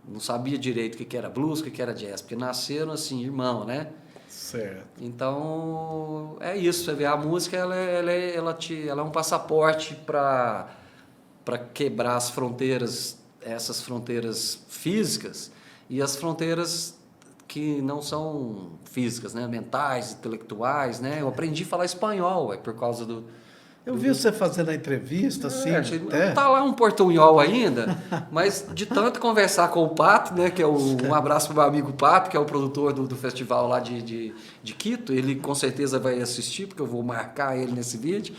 Não sabia direito o que era blues, o que era jazz, porque nasceram assim, irmão, né? Certo. Então, é isso. Você vê, a música ela é um passaporte para quebrar as fronteiras, essas fronteiras físicas e as fronteiras que não são físicas, né? Mentais, intelectuais, né? Eu aprendi a falar espanhol, por causa do... Eu vi você fazendo a entrevista, assim, Não tá lá um portunhol ainda, mas de tanto conversar com o Pato, né, que é um abraço para o meu amigo Pato, que é o produtor do festival lá de Quito, ele com certeza vai assistir, porque eu vou marcar ele nesse vídeo,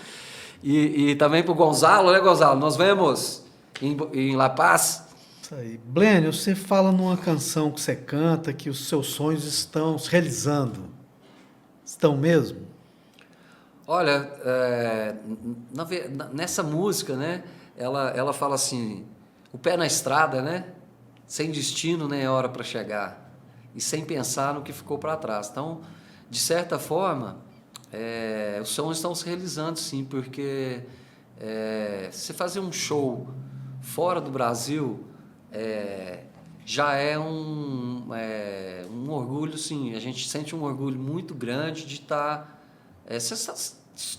e também para o Gonzalo, né, Gonzalo? Nós vemos em La Paz. Isso aí. Blênio, você fala numa canção que você canta que os seus sonhos estão se realizando. Estão mesmo? Olha, nessa música, né, ela fala assim, o pé na estrada, né, sem destino nem hora para chegar, e sem pensar no que ficou para trás. Então, de certa forma, os sonhos estão se realizando, sim, porque você fazer um show fora do Brasil já é um orgulho, sim. A gente sente um orgulho muito grande de estar...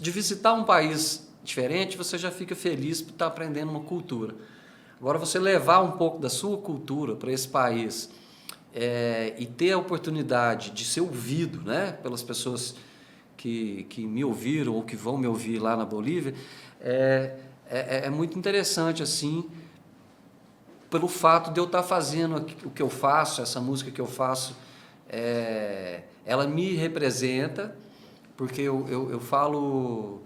de visitar um país diferente, você já fica feliz por estar aprendendo uma cultura. Agora, você levar um pouco da sua cultura para esse país e ter a oportunidade de ser ouvido, né, pelas pessoas que me ouviram ou que vão me ouvir lá na Bolívia, é muito interessante, assim, pelo fato de eu estar fazendo o que eu faço, essa música que eu faço, ela me representa, porque eu falo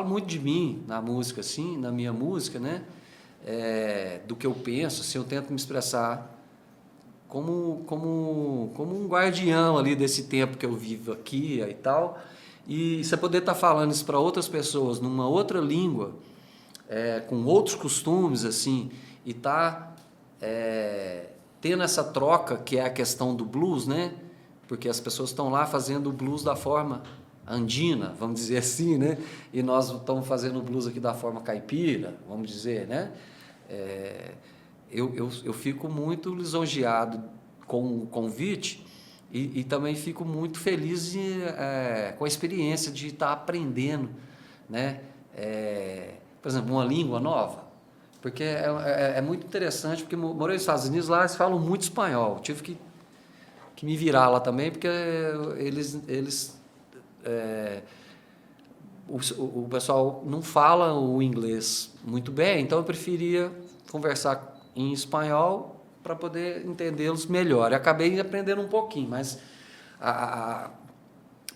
muito de mim na música, assim, na minha música, né? Do que eu penso, assim, eu tento me expressar como um guardião ali desse tempo que eu vivo aqui e tal. E você poder estar falando isso para outras pessoas numa outra língua, com outros costumes, assim, e estar tendo essa troca, que é a questão do blues, né? Porque as pessoas estão lá fazendo o blues da forma andina, vamos dizer assim, né? E nós estamos fazendo o blues aqui da forma caipira, vamos dizer, né? Eu fico muito lisonjeado com o convite e também fico muito feliz com a experiência de estar aprendendo, né? Por exemplo, uma língua nova, porque é muito interessante, porque morei nos Estados Unidos, lá eles falam muito espanhol, tive que me virar lá também, porque o pessoal não fala o inglês muito bem, então eu preferia conversar em espanhol para poder entendê-los melhor. Eu acabei aprendendo um pouquinho, mas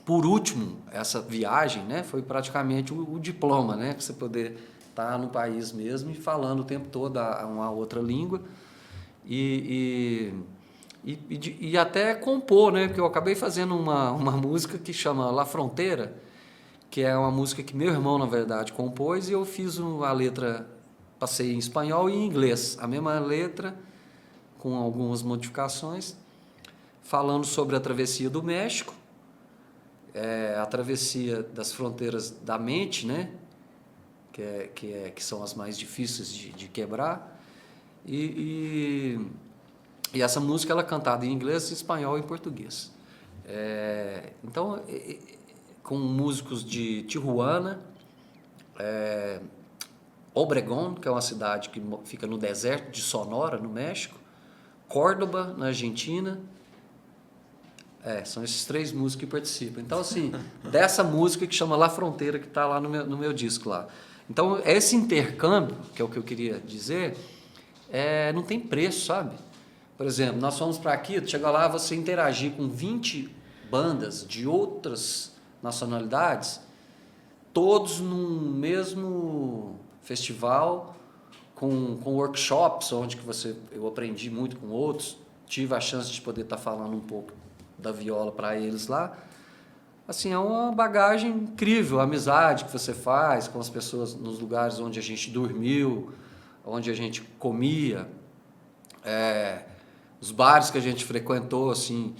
por último, essa viagem, né, foi praticamente o diploma, né, para você poder estar no país mesmo e falando o tempo todo uma outra língua e até compor, né, porque eu acabei fazendo uma música que chama La Fronteira, que é uma música que meu irmão, na verdade, compôs, e eu fiz a letra, passei em espanhol e em inglês, a mesma letra, com algumas modificações, falando sobre a travessia do México, a travessia das fronteiras da mente, né, que são as mais difíceis de quebrar, e essa música ela é cantada em inglês, espanhol e português. Então, com músicos de Tijuana, Obregón, que é uma cidade que fica no deserto de Sonora, no México, Córdoba, na Argentina. São esses 3 músicos que participam. Então, assim, dessa música que chama La Fronteira, que está lá no meu disco lá. Então, esse intercâmbio, que é o que eu queria dizer, não tem preço, sabe? Por exemplo, nós fomos para Quito, chega lá, você interagir com 20 bandas de outras nacionalidades, todos num mesmo festival, com workshops, onde eu aprendi muito com outros, tive a chance de poder estar falando um pouco da viola para eles lá. Assim, é uma bagagem incrível, a amizade que você faz com as pessoas nos lugares onde a gente dormiu, onde a gente comia, os bares que a gente frequentou, assim,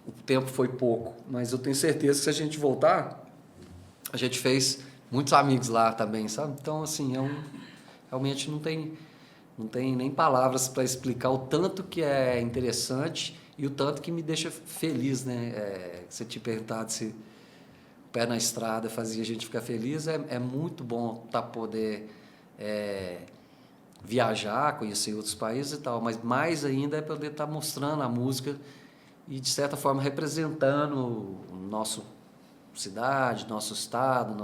o tempo foi pouco, mas eu tenho certeza que se a gente voltar, a gente fez muitos amigos lá também, sabe? Então, assim, realmente não tem nem palavras para explicar o tanto que é interessante e o tanto que me deixa feliz, né? Você te perguntado se o pé na estrada fazia a gente ficar feliz, é muito bom poder viajar, conhecer outros países e tal, mas mais ainda é poder estar mostrando a música e, de certa forma, representando nossa cidade, nosso estado,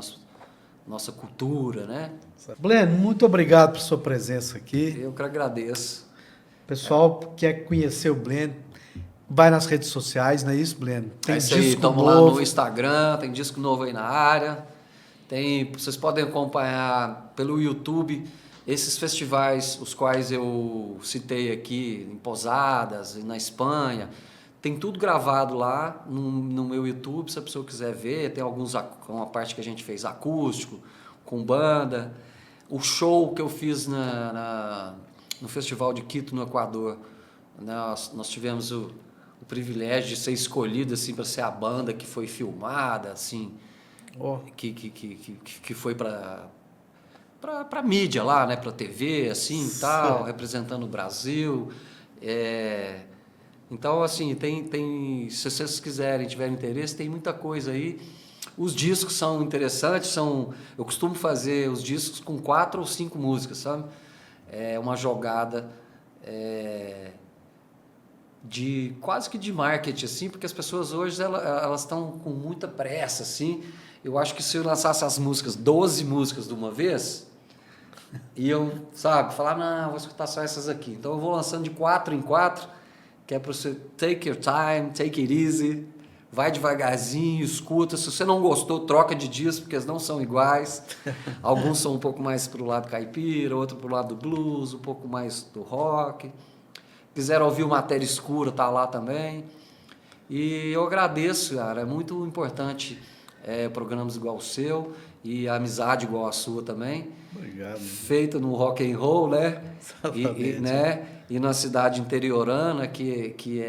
nossa cultura, né? Bleno, muito obrigado por sua presença aqui. Eu que agradeço. Pessoal que quer conhecer o Bleno, vai nas redes sociais, não é isso, Bleno? Tem É isso aí, disco estamos lá novo. no Instagram, tem disco novo aí na área. Vocês podem acompanhar pelo YouTube esses festivais, os quais eu citei aqui, em Posadas, na Espanha. Tem tudo gravado lá no meu YouTube, se a pessoa quiser ver. Tem uma parte que a gente fez acústico, com banda. O show que eu fiz no Festival de Quito, no Equador, nós tivemos o privilégio de ser escolhido assim, para ser a banda que foi filmada, assim, que foi para mídia lá, né, para TV, assim, tal, representando o Brasil. Então, assim, se vocês quiserem, tiverem interesse, tem muita coisa aí. Os discos são interessantes, eu costumo fazer os discos com 4 ou 5 músicas, sabe? É uma jogada quase que de marketing, assim, porque as pessoas hoje elas estão com muita pressa, assim. Eu acho que se eu lançasse as músicas, 12 músicas de uma vez, iam, sabe, falar, não, vou escutar só essas aqui. Então eu vou lançando de 4 em 4, que é para você take your time, take it easy, vai devagarzinho, escuta. Se você não gostou, troca de disco, porque eles não são iguais. Alguns são um pouco mais para o lado caipira, outro para o lado do blues, um pouco mais do rock. Quiseram ouvir o Matéria Escura, tá lá também. E eu agradeço, cara, é muito importante programas igual o seu e a amizade igual a sua também. Obrigado. Feita no rock and roll, né? E na cidade interiorana, que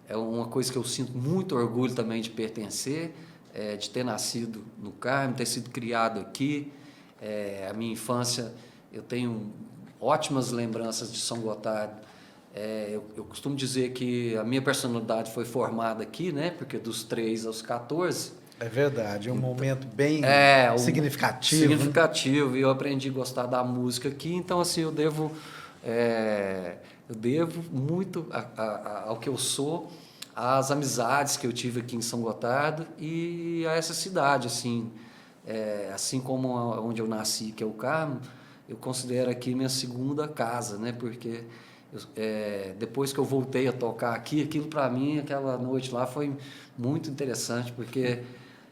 é uma coisa que eu sinto muito orgulho também de pertencer, de ter nascido no Carmo, ter sido criado aqui. A minha infância, eu tenho ótimas lembranças de São Gotardo. Eu costumo dizer que a minha personalidade foi formada aqui, né? Porque dos 3 aos 14... É verdade, é um momento bem significativo. Significativo, e eu aprendi a gostar da música aqui, então assim, eu devo muito ao que eu sou, às amizades que eu tive aqui em São Gotardo e a essa cidade, assim, assim como onde eu nasci, que é o Carmo, eu considero aqui minha segunda casa, né? Porque depois que eu voltei a tocar aqui, aquilo para mim, aquela noite lá foi muito interessante, porque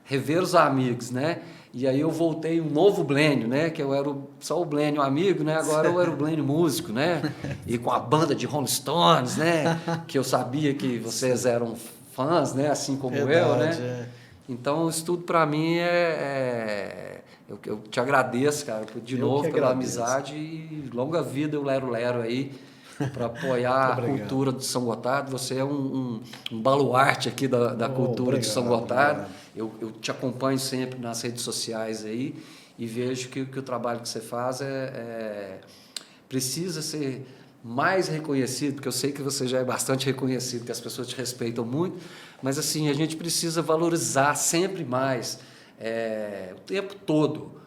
rever os amigos, né? E aí eu voltei um novo Blênio, né? Que eu era só o Blênio amigo, né? Agora eu era o Blênio músico, né? E com a banda de Rolling Stones, né? Que eu sabia que vocês eram fãs, né? Assim como eu, né? Então isso tudo para mim eu te agradeço, cara, de novo pela amizade e longa vida o Lero Lero aí, para apoiar a cultura de São Gotardo. Você é um baluarte aqui da cultura de São Gotardo. Eu te acompanho sempre nas redes sociais aí e vejo que o trabalho que você faz precisa ser mais reconhecido, porque eu sei que você já é bastante reconhecido, que as pessoas te respeitam muito, mas assim, a gente precisa valorizar sempre mais, o tempo todo,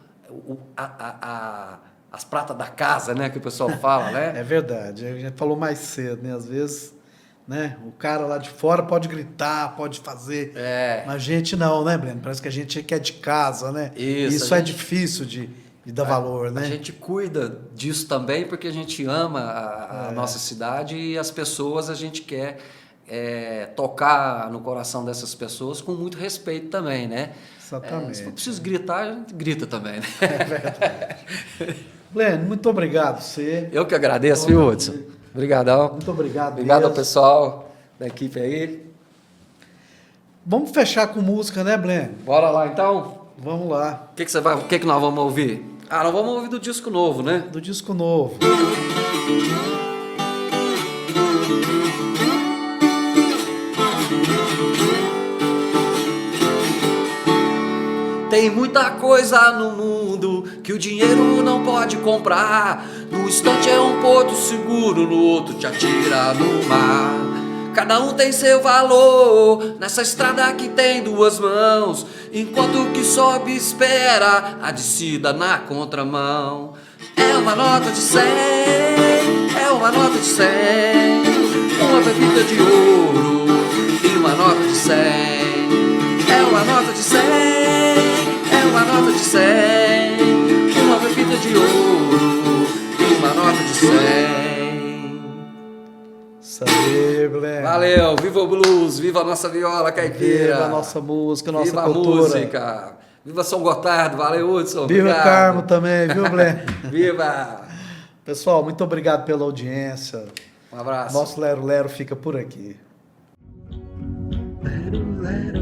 as pratas da casa, né, que o pessoal fala, né? É verdade, a gente falou mais cedo, né? Às vezes né? O cara lá de fora pode gritar, pode fazer. Mas a gente não, né, Breno? Parece que a gente quer de casa, né? Isso é difícil de dar valor, né? A gente cuida disso também porque a gente ama a nossa cidade e as pessoas a gente quer tocar no coração dessas pessoas com muito respeito também, né? Exatamente. Se for preciso gritar, a gente grita também, né? É verdade. Breno, muito obrigado você. Eu que agradeço, viu, Hudson? Obrigadão. Muito obrigado. Obrigado ao pessoal da equipe aí. Vamos fechar com música, né, Breno? Bora lá, então? Vamos lá. O que nós vamos ouvir? Nós vamos ouvir do disco novo, né? Do disco novo. Tem muita coisa no mundo que o dinheiro não pode comprar. Num instante é um porto seguro, no outro te atira no mar. Cada um tem seu valor nessa estrada que tem duas mãos. Enquanto o que sobe espera a descida na contramão. É uma nota de 100, é uma nota de 100, uma pepita de ouro e uma nota de 100. É uma nota de 100, é uma nota de 100, uma pepita de ouro e uma nota de 100. Isso aí, Breno. Valeu, viva o blues, viva a nossa viola caipira. Viva a nossa música, a nossa viva cultura. Viva a música. Viva São Gotardo, valeu, Hudson. Viva obrigado. Carmo também, viu, Breno? Viva. Pessoal, muito obrigado pela audiência. Um abraço. Nosso Lero Lero fica por aqui. Lero, lero.